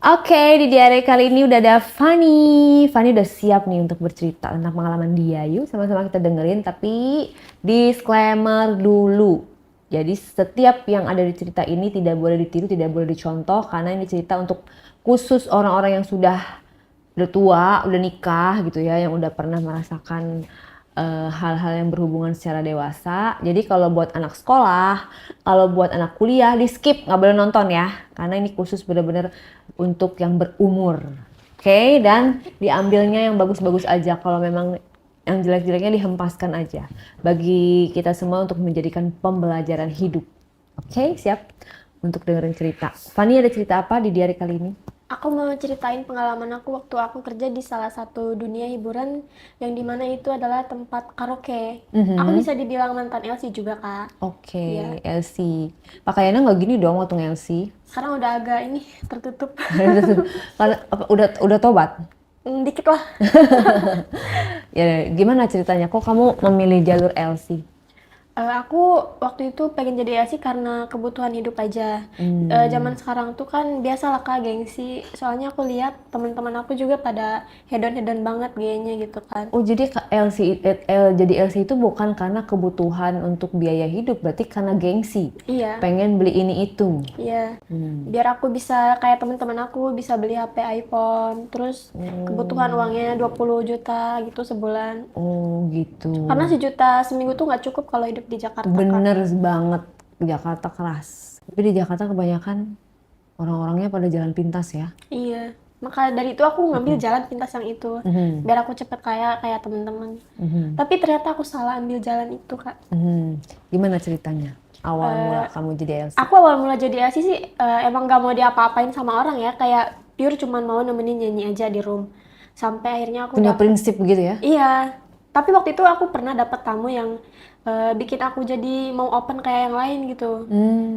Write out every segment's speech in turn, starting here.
Oke, di diary kali ini udah ada Fanny. Fanny udah siap nih untuk bercerita tentang pengalaman dia. Yuk sama-sama kita dengerin, tapi disclaimer dulu. Jadi setiap yang ada di cerita ini tidak boleh ditiru, tidak boleh dicontoh, karena ini cerita untuk khusus orang-orang yang sudah tua, udah nikah gitu ya, yang udah pernah merasakan hal-hal yang berhubungan secara dewasa. Jadi kalau buat anak sekolah, kalau buat anak kuliah, di skip, nggak boleh nonton ya, karena ini khusus bener-bener untuk yang berumur. Oke, dan diambilnya yang bagus-bagus aja. Kalau memang yang jelek-jeleknya dihempaskan aja. Bagi kita semua untuk menjadikan pembelajaran hidup. Oke, siap untuk dengerin cerita. Fanny ada cerita apa di diary kali ini? Aku mau ceritain pengalaman aku waktu aku kerja di salah satu dunia hiburan yang dimana itu adalah tempat karaoke. Aku bisa dibilang mantan LC juga, Kak. Iya, Oke, LC. Pakaiannya nggak gini dong waktu LC. sekarang udah agak ini tertutup. Karena udah tobat. Dikit lah. Ya, gimana ceritanya? Kok kamu memilih jalur LC? Aku waktu itu pengen jadi LC karena kebutuhan hidup aja. Zaman sekarang tuh kan biasalah Kak gengsi. Soalnya aku lihat teman-teman aku juga pada hedon-hedon banget gayanya gitu kan. Oh, jadi jadi LC itu bukan karena kebutuhan untuk biaya hidup, berarti karena gengsi. Iya. Pengen beli ini itu. Iya, biar aku bisa kayak teman-teman aku bisa beli HP iPhone, terus kebutuhan uangnya 20 juta gitu sebulan. Oh, gitu. Karena sejuta seminggu tuh nggak cukup kalau hidup di Jakarta, Kak. Bener banget, Jakarta keras. Tapi di Jakarta kebanyakan orang-orangnya pada jalan pintas ya. Iya, maka dari itu aku ngambil jalan pintas yang itu, biar aku cepet kaya kayak teman-teman. Tapi ternyata aku salah ambil jalan itu, Kak. Gimana ceritanya? Awal mula kamu jadi LC? Aku awal mula jadi ASI sih emang gak mau diapa-apain sama orang ya, kayak pure cuman mau nemenin nyanyi aja di room. Sampai akhirnya aku Punya dapet. prinsip gitu ya? Iya, tapi waktu itu aku pernah dapat tamu yang bikin aku jadi mau open kayak yang lain gitu.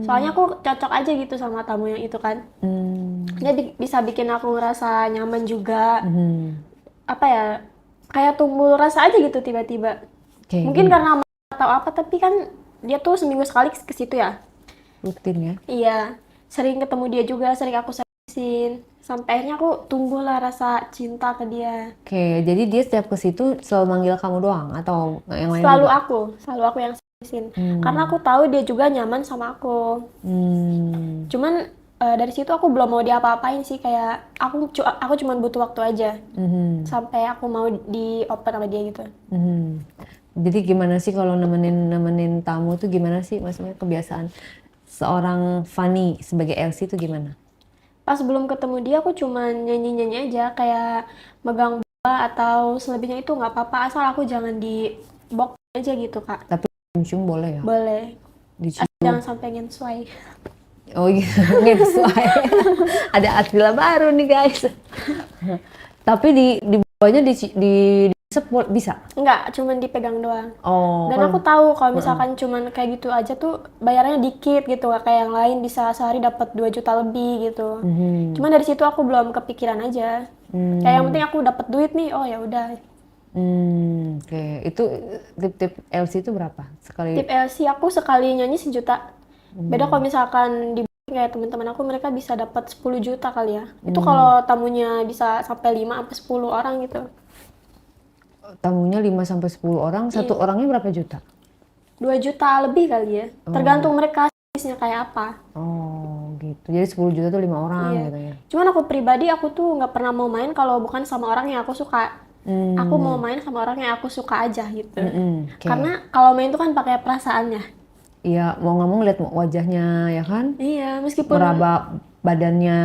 Soalnya aku cocok aja gitu sama tamu yang itu kan. Dia bisa bikin aku ngerasa nyaman juga. Apa ya, kayak tumbuh rasa aja gitu tiba-tiba. Oke, Mungkin karena atau apa, tapi kan dia tuh seminggu sekali ke situ ya. rutin ya. Iya, sering ketemu dia juga, sering aku servisin. Sampai akhirnya aku tumbuhlah rasa cinta ke dia. Oke, jadi dia setiap ke situ selalu manggil kamu doang atau yang lain Selalu juga? aku, selalu aku yang servisin. Karena aku tahu dia juga nyaman sama aku. Cuman dari situ aku belum mau diapa-apain sih, kayak aku cuma butuh waktu aja. Sampai aku mau di open sama dia gitu. Jadi gimana sih kalau nemenin nemenin tamu tuh gimana sih? Maksudnya kebiasaan seorang Fanny sebagai LC itu gimana? Pas belum ketemu dia aku cuma nyanyi-nyanyi aja, kayak megang bola atau selebihnya itu nggak apa-apa, asal aku jangan di box aja gitu, Kak. Tapi cium boleh ya? Boleh. Dicium. Jangan sampai ngensuai. Oh gitu, nggak sesuai. Ada istilah baru nih guys. Tapi di bawahnya di bisa. Enggak, cuman dipegang doang. Oh, Dan kalau aku tahu kalau misalkan cuman kayak gitu aja tuh bayarnya dikit gitu, nggak kayak yang lain bisa sehari dapat 2 juta lebih gitu. Cuman dari situ aku belum kepikiran aja. Kayak yang penting aku dapat duit nih, oh ya udah. oke. Itu tip-tip LC itu berapa sekali? Tip LC aku sekali nyanyi 1 juta. Beda kalau misalkan di kayak teman-teman aku mereka bisa dapat 10 juta kali ya. Itu kalau tamunya bisa sampai 5 sampai 10 orang gitu. Tamunya 5 sampai 10 orang, satu Iya. orangnya berapa juta? 2 juta lebih kali ya. Tergantung mereka bisnisnya kayak apa. Oh, gitu. Jadi 10 juta tuh 5 orang Iya. gitu ya. Cuman aku pribadi aku tuh nggak pernah mau main kalau bukan sama orang yang aku suka. Aku mau main sama orang yang aku suka aja gitu. Oke. Karena kalau main tuh kan pakai perasaannya. Iya, mau nggak mau ngeliat wajahnya ya kan? Iya, Meraba badannya.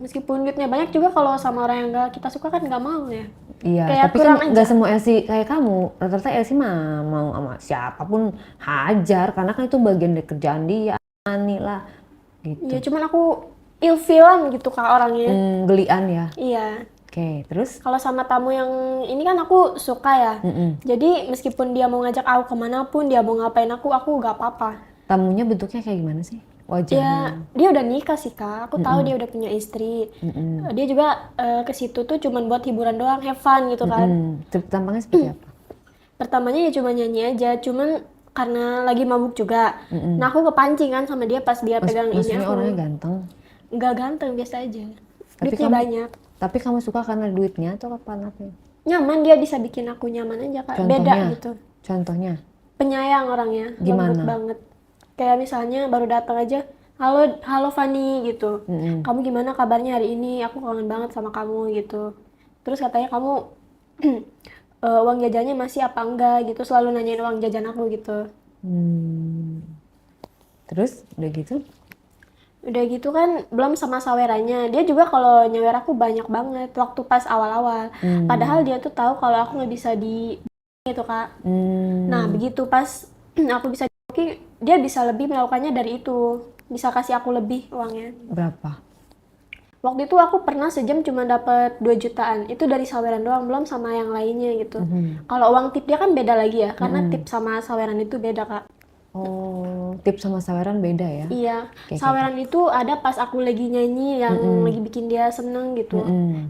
meskipun duitnya banyak juga kalau sama orang yang nggak kita suka kan nggak mau ya. Iya, Kayak tapi kan kurang nggak aja. semua LC kayak kamu. Rata-rata LC mah mau sama siapapun hajar, karena kan itu bagian dari kerjaan dia, nih lah, gitu. Iya, cuman aku ilfilan gitu Kak orangnya. Gelian ya. Iya. Oke, terus? Kalau sama tamu yang ini kan aku suka ya. Jadi meskipun dia mau ngajak aku kemana pun, dia mau ngapain aku gak apa-apa. Tamunya bentuknya kayak gimana sih? Ya, Wajahnya? dia udah nikah sih Kak. Aku tahu dia udah punya istri. Dia juga ke situ tuh cuman buat hiburan doang, have fun gitu kan. Tampangnya seperti apa? Pertamanya ya cuma nyanyi aja, cuman karena lagi mabuk juga. Nah, aku kepancing kan sama dia pas dia pegang ini Maksudnya orangnya aku. ganteng? Nggak ganteng, biasa aja. Tapi duitnya banyak. Tapi kamu suka karena duitnya atau apa? Nyaman, dia bisa bikin aku nyaman aja Kak. Beda gitu. Contohnya? Penyayang orangnya, Gimana? lembut banget. Kayak misalnya baru datang aja, halo halo Fani gitu. Kamu gimana kabarnya hari ini? Aku kangen banget sama kamu gitu. Terus katanya kamu uang jajannya masih apa enggak gitu, selalu nanyain uang jajan aku gitu. Terus udah gitu? Udah gitu kan belum sama sawerannya. Dia juga kalau nyawer aku banyak banget waktu pas awal-awal. Padahal dia tuh tahu kalau aku nggak bisa di gitu Kak. Nah begitu pas aku bisa di booking, dia bisa lebih melakukannya dari itu. Bisa kasih aku lebih uangnya. Berapa? Waktu itu aku pernah sejam cuma dapat 2 jutaan. Itu dari saweran doang, belum sama yang lainnya gitu. Kalau uang tip dia kan beda lagi ya, karena tip sama saweran itu beda Kak. Oh, tip sama saweran beda ya? Iya, saweran itu ada pas aku lagi nyanyi yang lagi bikin dia seneng gitu.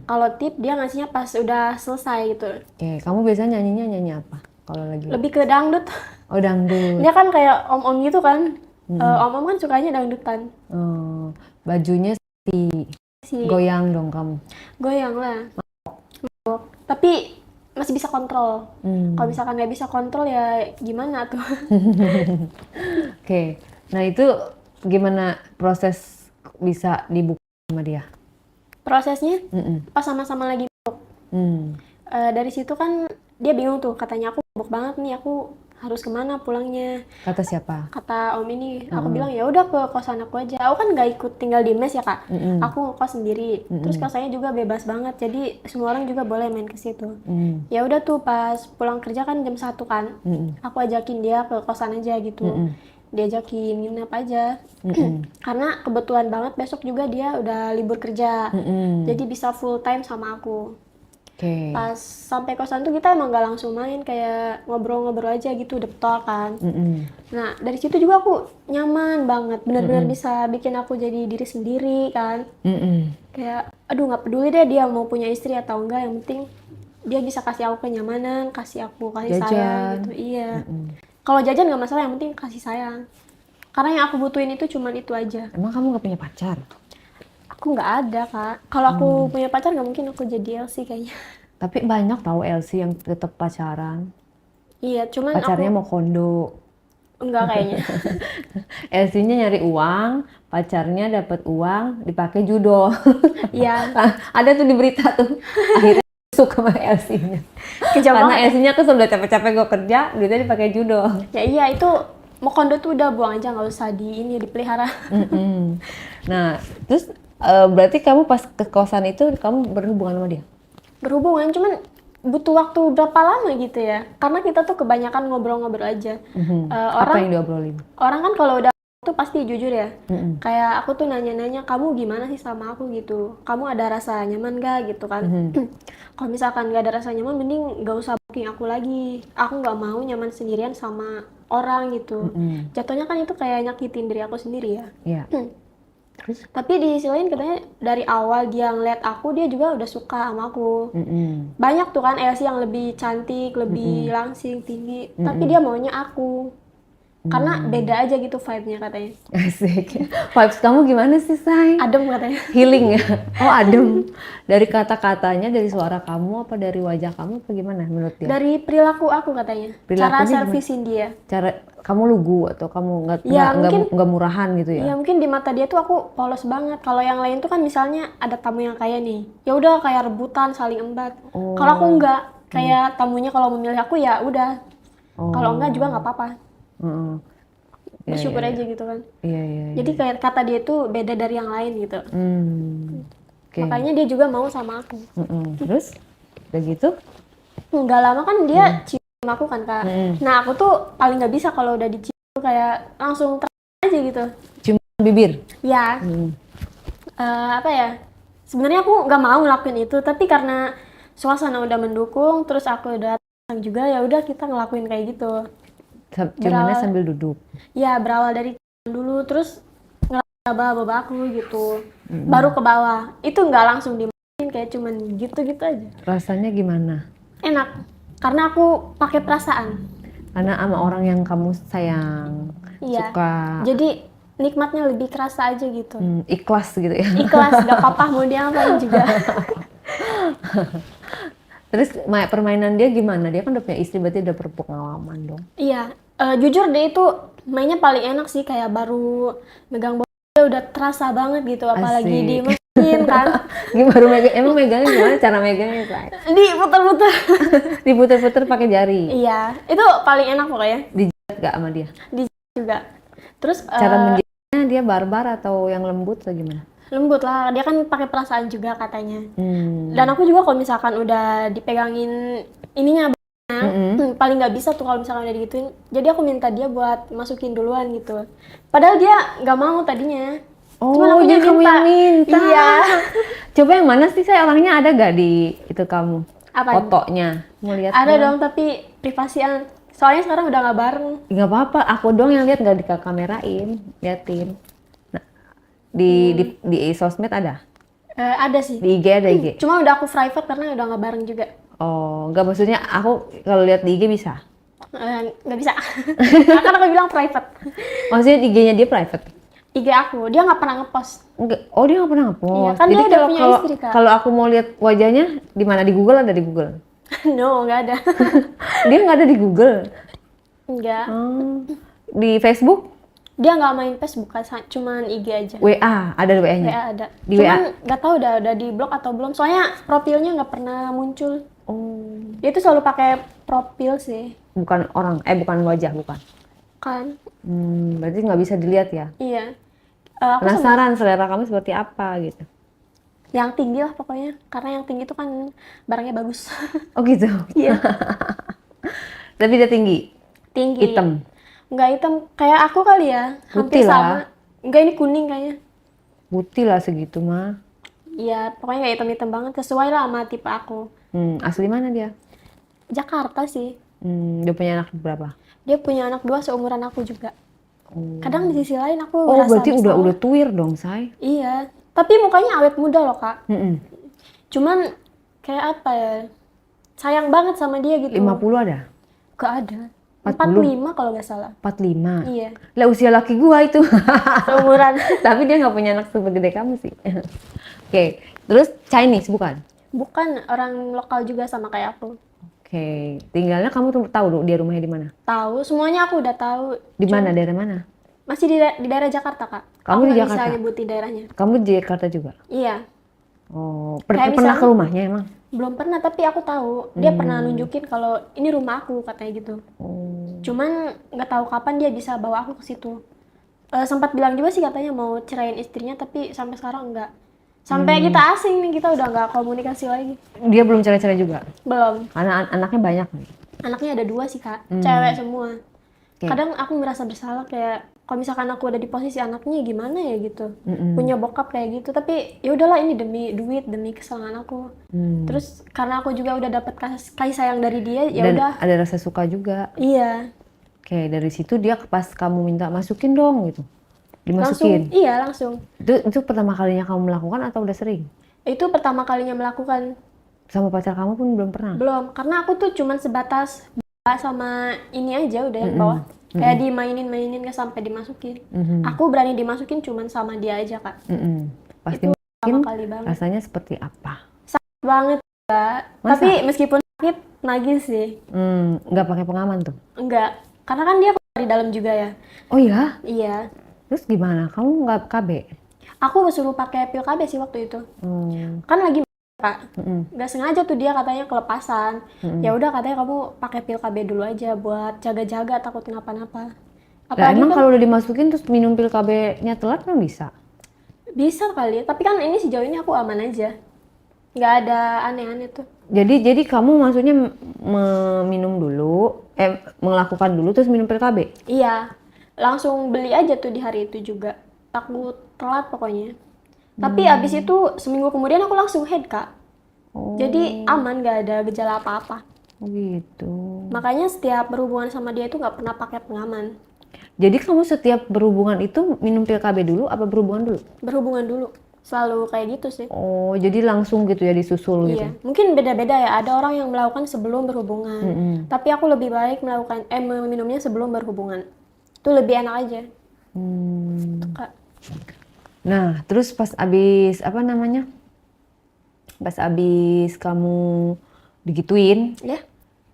Kalau tip dia ngasihnya pas udah selesai gitu. Oke, kamu biasanya nyanyi apa? Kalau lagi? Lebih ke dangdut. Oh, dangdut. Dia kan kayak om-om gitu kan. Om-om kan sukanya dangdutan. Oh, bajunya Si goyang dong kamu. goyang lah. Tapi masih bisa kontrol. Kalau misalkan nggak bisa kontrol ya gimana tuh? Oke, nah itu gimana proses bisa dibuka sama dia? Prosesnya pas sama-sama lagi dari situ kan dia bingung tuh, katanya aku sibuk banget nih, aku harus kemana pulangnya, Kata siapa? kata om ini. Aku bilang ya udah ke kosan aku aja, aku kan nggak ikut tinggal di mes ya Kak. Aku ngekos sendiri, terus kosannya juga bebas banget, jadi semua orang juga boleh main ke situ. Ya udah tuh pas pulang kerja kan jam 1 kan, aku ajakin dia ke kosan aja gitu. Diajakin nginep aja karena kebetulan banget besok juga dia udah libur kerja, jadi bisa full time sama aku. Oke. Pas sampai kosan tuh kita emang gak langsung main, kayak ngobrol-ngobrol aja gitu, udah talk kan. Nah dari situ juga aku nyaman banget, bener-bener bisa bikin aku jadi diri sendiri kan. Kayak aduh nggak peduli deh dia mau punya istri atau enggak, yang penting dia bisa kasih aku kenyamanan, kasih aku kasih sayang gitu. Iya. Kalau jajan nggak masalah, yang penting kasih sayang. Karena yang aku butuhin itu cuman itu aja. Emang kamu gak punya pacar? Aku nggak ada Kak. Kalau aku punya pacar nggak mungkin aku jadi LC kayaknya. Tapi banyak tahu LC yang tetap pacaran. Iya, cuman Pacarnya aku mau kondo. enggak kayaknya. LC-nya nyari uang, pacarnya dapat uang, dipakai judo. Iya, Ada tuh di berita tuh. Akhirnya suka sama LC-nya. kejam Karena banget. LC-nya kan sudah capek-capek gue kerja, duitnya dipakai judo. Ya iya, itu mau kondo tuh udah buang aja, nggak usah dipelihara. Nah, terus berarti kamu pas ke kosan itu kamu berhubungan sama dia? Berhubungan, cuman butuh waktu berapa lama gitu ya. Karena kita tuh kebanyakan ngobrol-ngobrol aja. Apa yang diobrolin? Orang kan kalau udah tuh pasti jujur ya. Kayak aku tuh nanya-nanya, kamu gimana sih sama aku gitu? Kamu ada rasa nyaman gak gitu kan? Kalau misalkan gak ada rasa nyaman, mending gak usah booking aku lagi. Aku gak mau nyaman sendirian sama orang gitu. Jatuhnya kan itu kayak nyakitin diri aku sendiri ya. Iya. Tapi di sisi lain katanya dari awal dia ngeliat aku, dia juga udah suka sama aku. Banyak tuh kan LC yang lebih cantik, lebih langsing, tinggi. Tapi dia maunya aku. Karena beda aja gitu vibe-nya katanya. Asik. Vibes kamu gimana sih, Say? Adem katanya. Healing ya? Oh, adem. Dari kata-katanya, dari suara kamu, apa dari wajah kamu, apa gimana menurut dia? Dari perilaku aku katanya. Cara Perilakunya servisin dia. Cara kamu lugu atau kamu Ya, mungkin- nggak murahan gitu ya? Ya mungkin di mata dia tuh aku polos banget. Kalau yang lain tuh kan misalnya ada tamu yang kaya nih, ya udah kayak rebutan, saling embat. Kalau aku enggak, kayak tamunya kalau memilih aku ya udah. Kalau enggak juga nggak apa-apa. Bersyukur aja gitu kan. Iya. Jadi kayak kata dia tuh beda dari yang lain gitu. Oke. Makanya dia juga mau sama aku. Terus udah gitu? Nggak lama kan dia cium sama aku kan Kak. Nah aku tuh paling nggak bisa kalau udah dicium tuh kayak langsung aja gitu. Cium bibir? Ya. Apa ya? Sebenarnya aku nggak mau ngelakuin itu, tapi karena suasana udah mendukung, terus aku udah datang juga, ya udah kita ngelakuin kayak gitu. Ciumannya sambil duduk? Ya berawal dari ciuman dulu, terus ngeraba aku gitu, baru ke bawah. Itu nggak langsung dimainin, kayak cuman gitu-gitu aja. Rasanya gimana? Enak, karena aku pakai perasaan. Karena sama orang yang kamu sayang, Iya. suka. Jadi nikmatnya lebih kerasa aja gitu. Ikhlas gitu ya. Ikhlas, gak apa-apa mau diapain juga. Terus permainan dia gimana? Dia kan udah punya istri, berarti udah berpengalaman dong. Iya, jujur deh itu mainnya paling enak sih, kayak baru megang bola udah terasa banget gitu, apalagi Asik. di mesin kan, Baru megang, emang megangnya gimana cara megangnya, Say? diputer-puter. Diputer-puter pakai jari. Iya, itu paling enak pokoknya. Dijilat gak sama dia? Di juga. Terus Cara menjilatnya dia barbar atau yang lembut atau gimana? lembut lah, dia kan pakai perasaan juga katanya. Hmm. Dan aku juga kalau misalkan udah dipegangin ininya, paling nggak bisa tuh kalau misalkan udah digituin. Jadi aku minta dia buat masukin duluan gitu. Padahal dia nggak mau tadinya. Oh, Cuman akunya jadi kamu yang minta. Iya. Coba yang mana sih, Saya? Orangnya ada gak di itu kamu? Apa? Fotonya. Mau lihat? Ada dong, tapi privasian. Soalnya sekarang udah nggak bareng. Nggak apa-apa, aku dong yang lihat, nggak dikamerain, liatin. Nah, di sosmed ada? Ada sih. Di IG ada IG? Cuma udah aku private karena udah nggak bareng juga. Oh, nggak, maksudnya aku kalau lihat di IG bisa? Nggak bisa. Karena aku bilang private. Maksudnya IG-nya dia private? IG aku, dia nggak pernah ngepost. Enggak. Oh, dia nggak pernah Iya, ngepost. kan Jadi dia udah punya istri, Kak. kalau aku mau lihat wajahnya di mana, di Google ada di Google? No, nggak ada. Dia nggak ada di Google. Nggak. Di Facebook? Dia nggak main Facebook, cuman IG aja. WA ada di WA-nya? WA ada. Di Cuman WA? nggak tahu udah di blok atau belum. Soalnya profilnya nggak pernah muncul. Oh, Dia tuh selalu pakai profil sih, bukan orang, bukan wajah, bukan. kan? Berarti nggak bisa dilihat ya? Iya. Aku sama Penasaran selera kamu seperti apa gitu. yang tinggi lah pokoknya. Karena yang tinggi tuh kan barangnya bagus. Oh gitu. Iya. Tapi dia tinggi, Tinggi. hitam. Nggak hitam kayak aku kali ya. Putih Hampir lah. sama. Nggak, ini kuning kayaknya. Putih lah segitu mah. Iya, pokoknya nggak hitam-hitam banget. Sesuai lah sama tipe aku. Asli mana dia? Jakarta sih. Dia punya anak berapa? Dia punya anak 2 seumuran aku juga. Kadang di sisi lain aku Oh, ngerasa berarti bersalah. udah tuir dong, Say. Iya, tapi mukanya awet muda loh, Kak. Cuman kayak apa ya? Sayang banget sama dia gitu. 50 ada? Gak ada. 40? 45 kalau nggak salah. 45? Iya, Lah usia laki gua itu. seumuran. Tapi dia nggak punya anak segede kamu sih. Oke, terus Chinese bukan? Bukan, orang lokal juga sama kayak aku. Oke, tinggalnya kamu tuh tahu dong dia rumahnya di mana? Tahu, semuanya aku udah tahu. Di mana, daerah mana? Masih di daerah Jakarta, Kak. Kamu Aku di nggak Jakarta? bisa nyebutin daerahnya. Kamu di Jakarta juga? Iya, Oh, Kayak pernah misalnya- ke rumahnya emang? belum pernah, tapi aku tahu. Dia pernah nunjukin kalau ini rumah aku, katanya gitu. Cuman nggak tahu kapan dia bisa bawa aku ke situ. Sempat bilang juga sih katanya mau cerain istrinya, tapi sampai sekarang enggak. Sampai kita asing nih, kita udah nggak komunikasi lagi. Dia belum cerai-cerai juga? Belum. Anaknya banyak nih? Anaknya ada 2 sih, Kak. Cewek semua. Oke. Kadang aku merasa bersalah kayak kalau misalkan aku ada di posisi anaknya gimana ya gitu. Punya bokap kayak gitu, tapi ya udahlah, ini demi duit, demi kesenangan aku. Terus karena aku juga udah dapet kasih sayang dari dia, ya Dan udah. ada rasa suka juga? Iya. Oke, dari situ dia pas kamu minta masukin dong gitu? Langsung, Dimasukin? iya langsung. Itu pertama kalinya kamu melakukan atau udah sering? Itu pertama kalinya melakukan. Sama pacar kamu pun belum pernah? Belum, karena aku tuh cuman sebatas sama ini aja udah yang bawah. Kayak dimainin-mainin nggak sampai dimasukin. Aku berani dimasukin cuman sama dia aja, Kak. Pasti Itu mungkin pertama kali banget. rasanya seperti apa? Banget, Kak. Masa? Tapi meskipun sakit, nagih sih. Nggak pakai pengaman tuh? Enggak, karena kan dia di dalam juga ya. Oh ya? Iya. Terus gimana? Kamu nggak KB? Aku suruh pakai pil KB sih waktu itu. Kan lagi Kak. Nggak sengaja tuh dia katanya kelepasan. Ya udah katanya kamu pakai pil KB dulu aja buat jaga-jaga takut kenapa-napa. Lah, emang kan kalau udah dimasukin terus minum pil KB-nya telat kan bisa? bisa kali, tapi kan ini sejauh ini aku aman aja. Nggak ada aneh-aneh tuh. Jadi kamu maksudnya minum dulu, melakukan dulu terus minum pil KB? Iya, langsung beli aja tuh di hari itu juga. Takut telat pokoknya. Tapi abis itu seminggu kemudian aku langsung head, Kak. Jadi aman, nggak ada gejala apa-apa. Oh gitu. Makanya setiap berhubungan sama dia itu nggak pernah pakai pengaman. Jadi kamu setiap berhubungan itu minum pil KB dulu apa berhubungan dulu? Berhubungan dulu. Selalu kayak gitu sih. Oh, jadi langsung gitu ya, disusul gitu? Iya, mungkin beda-beda ya. Ada orang yang melakukan sebelum berhubungan. Tapi aku lebih baik meminumnya sebelum berhubungan. Itu lebih enak aja. Hmm. Kak. Nah, terus pas abis apa namanya? Pas abis kamu digituin, Ya,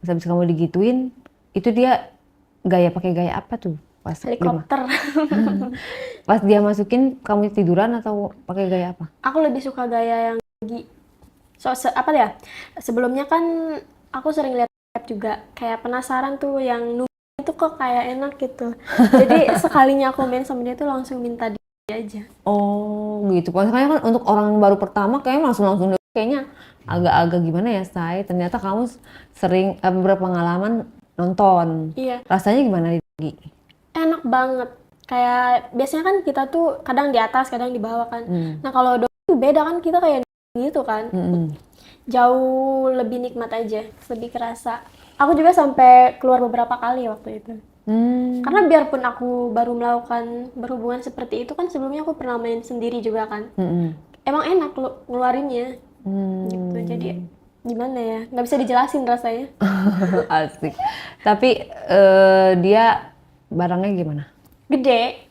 pas abis kamu digituin, itu dia pakai gaya apa tuh? Pas helikopter. pas dia masukin kamu tiduran atau pakai gaya apa? Aku lebih suka gaya yang apa ya? Sebelumnya kan aku sering lihat juga kayak penasaran tuh yang nunggu itu kok kayak enak gitu. Jadi sekalinya aku main sama dia tuh langsung minta dia aja. Oh gitu. Makanya kan untuk orang baru pertama kayaknya langsung kayaknya agak-agak gimana ya, Say. Ternyata kamu sering berpengalaman nonton. Iya, Rasanya gimana Gi? enak banget. Kayak biasanya kan kita tuh kadang di atas, kadang di bawah kan. Nah, kalau dong tuh beda kan kita kayak gitu kan. Jauh lebih nikmat aja, lebih kerasa. Aku juga sampai keluar beberapa kali waktu itu. Karena biarpun aku baru melakukan berhubungan seperti itu kan sebelumnya aku pernah main sendiri juga kan. Emang enak ngeluarinnya gitu. Jadi gimana ya? Nggak bisa dijelasin rasanya. Asik. Tapi dia barangnya gimana? Gede,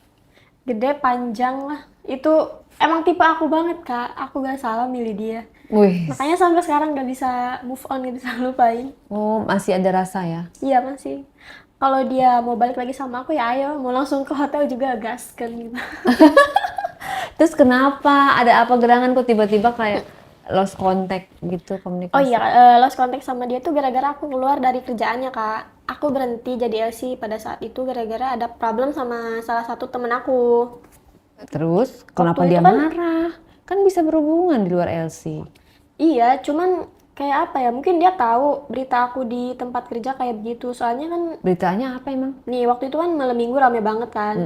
gede panjang lah. Itu emang tipe aku banget kak. Aku gak salah milih dia. Wih. Makanya sampai sekarang gak bisa move on, gak bisa lupain. Oh, masih ada rasa ya? Iya masih. Kalau dia mau balik lagi sama aku ya ayo. Mau langsung ke hotel juga gaskan gitu. Terus kenapa? Ada apa gerangan kok tiba-tiba kayak lost contact gitu Oh komunikasi? iya, lost contact sama dia tuh gara-gara aku keluar dari kerjaannya kak. Aku berhenti jadi LC pada saat itu gara-gara ada problem sama salah satu temen aku. Terus kenapa Waktu dia itu kan marah? Kan bisa berhubungan di luar LC. iya, cuman kayak apa ya? Mungkin dia tahu berita aku di tempat kerja kayak begitu. Soalnya kan Beritanya apa emang? nih waktu itu kan malam minggu rame banget kan.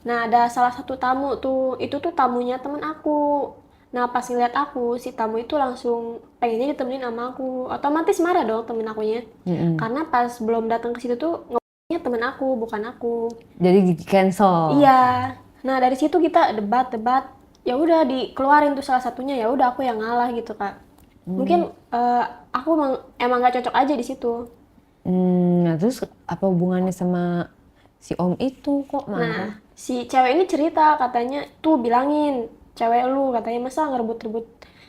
Nah ada salah satu tamu tuh, itu tuh tamunya temen aku. Nah pas ngeliat aku, si tamu itu langsung pengennya ditemenin sama aku. Otomatis marah dong temen akunya. Karena pas belum datang ke situ tuh ngomongnya temen aku, bukan aku. Jadi di cancel. Iya. Nah dari situ kita debat-debat. Ya udah dikeluarin tuh salah satunya. Ya udah aku yang ngalah gitu kak. Mungkin aku emang gak cocok aja di situ. Nah terus apa hubungannya sama si Om itu kok Nah, marah? si cewek ini cerita katanya tuh bilangin cewek lu katanya masa ngerebut-rebut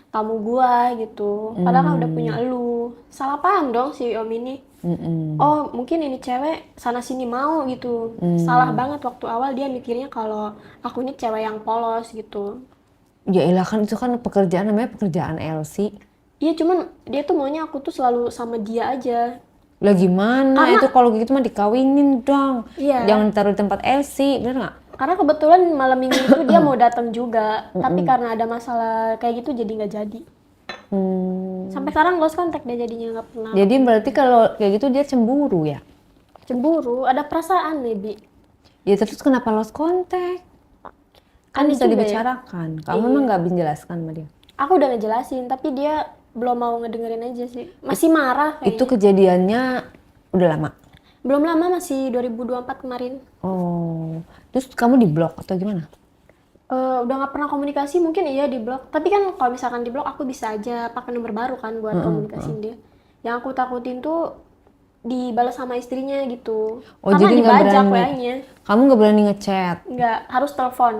tamu gua gitu. Padahal kan udah punya elu. Salah paham dong si Om ini. Oh, mungkin ini cewek sana sini mau gitu. Salah banget waktu awal dia mikirnya kalau aku ini cewek yang polos gitu. Ya elah kan itu kan pekerjaan namanya pekerjaan LC. Iya, cuman dia tuh maunya aku tuh selalu sama dia aja. Lah gimana? Karena Itu kalau gitu mah dikawinin dong. iya, Jangan taruh di tempat LC, bener nggak? karena kebetulan malam minggu itu dia mau datang juga, tapi karena ada masalah kayak gitu jadi nggak jadi. Sampai sekarang lost contact dia jadinya nggak pernah. Jadi berarti kalau kayak gitu dia cemburu ya? Cemburu, ada perasaan nih, Bi. Ya terus kenapa lost contact? Kan Aneh bisa juga ya. dibicarakan. Kamu emang nggak bisa jelaskan sama dia? Aku udah ngejelasin, tapi dia belum mau ngedengerin aja sih. Masih marah kayaknya. Itu kejadiannya udah lama? Belum lama, masih 2024 kemarin. Oh, terus kamu diblok atau gimana? Udah nggak pernah komunikasi, mungkin iya di blok. Tapi kan kalau misalkan di blok aku bisa aja pakai nomor baru kan buat komunikasiin dia. Yang aku takutin tuh dibalas sama istrinya gitu. Oh, Karena jadi nggak dibajak berani. WA-nya. Kamu nggak berani ngechat? Nggak, harus telepon.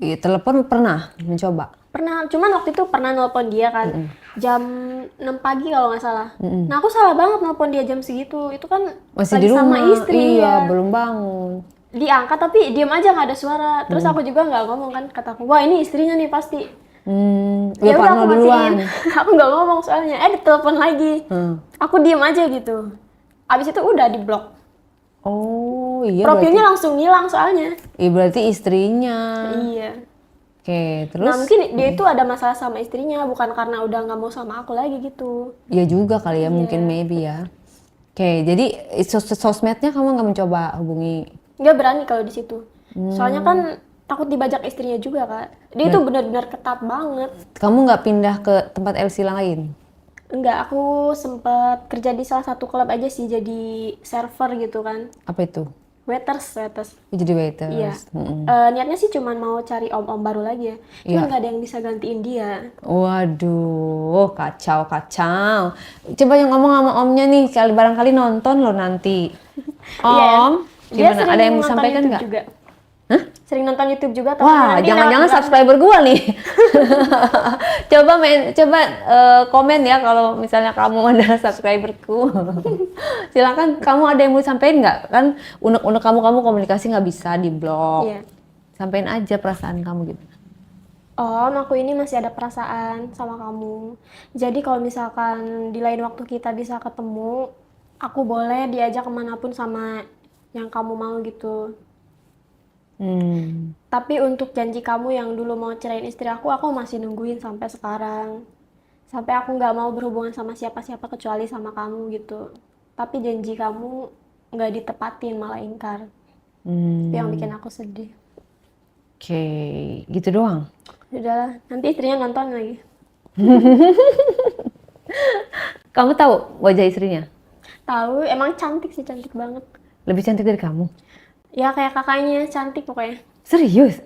Iya, telepon pernah mencoba. Pernah, cuman waktu itu pernah nelpon dia kan. Jam 6 pagi kalau nggak salah. Nah aku salah banget nelpon dia jam segitu. Itu kan Masih lagi di rumah. sama istri Iya, ya. belum bangun. Diangkat tapi diem aja nggak ada suara. Terus aku juga nggak ngomong kan. Kataku, wah ini istrinya nih pasti. Ya udah Parno aku duluan. matiin. Aku nggak ngomong soalnya. Ditelepon lagi. Aku diem aja gitu. Abis itu udah di blok. Oh, iya Profilnya berarti. langsung hilang soalnya. Iya berarti istrinya. Iya. Oke, terus? Nah mungkin dia itu ada masalah sama istrinya. Bukan karena udah nggak mau sama aku lagi gitu. Ya juga kali ya, mungkin maybe ya. Oke, jadi sosmednya kamu nggak mencoba hubungi? Nggak berani kalau di situ. Soalnya kan takut dibajak istrinya juga kak. Dia itu benar-benar ketat banget. Kamu nggak pindah ke tempat LC lain? Enggak, aku sempet kerja di salah satu klub aja sih jadi server gitu kan. Apa itu? Waiters. Jadi waiters. Iya. Niatnya sih cuman mau cari om-om baru lagi ya. Cuman nggak ada yang bisa gantiin dia. Waduh, kacau. Coba yang ngomong sama omnya nih, barangkali nonton loh nanti. Iya, Om, dia gimana? sering Ada yang nonton disampaikan YouTube nggak? juga. Sering nonton YouTube juga atau Wah, nanti jangan-jangan lewat subscriber gua nih. Coba komen ya kalau misalnya kamu adalah subscriberku. Silakan, kamu ada yang mau sampaikan nggak? Kan unek-unek kamu komunikasi nggak bisa di blog. Iya. Sampaikan aja perasaan kamu gitu. Om, aku ini masih ada perasaan sama kamu. Jadi kalau misalkan di lain waktu kita bisa ketemu, aku boleh diajak kemanapun sama yang kamu mau gitu. Tapi untuk janji kamu yang dulu mau ceraiin istri aku masih nungguin sampai sekarang. Sampai aku nggak mau berhubungan sama siapa-siapa kecuali sama kamu gitu. Tapi janji kamu nggak ditepatin, malah ingkar. Itu yang bikin aku sedih. Oke, gitu doang. Udahlah, nanti istrinya nonton lagi. Kamu tahu wajah istrinya? Tahu, emang cantik sih, cantik banget. Lebih cantik dari kamu? Ya kayak kakaknya, cantik pokoknya. Serius?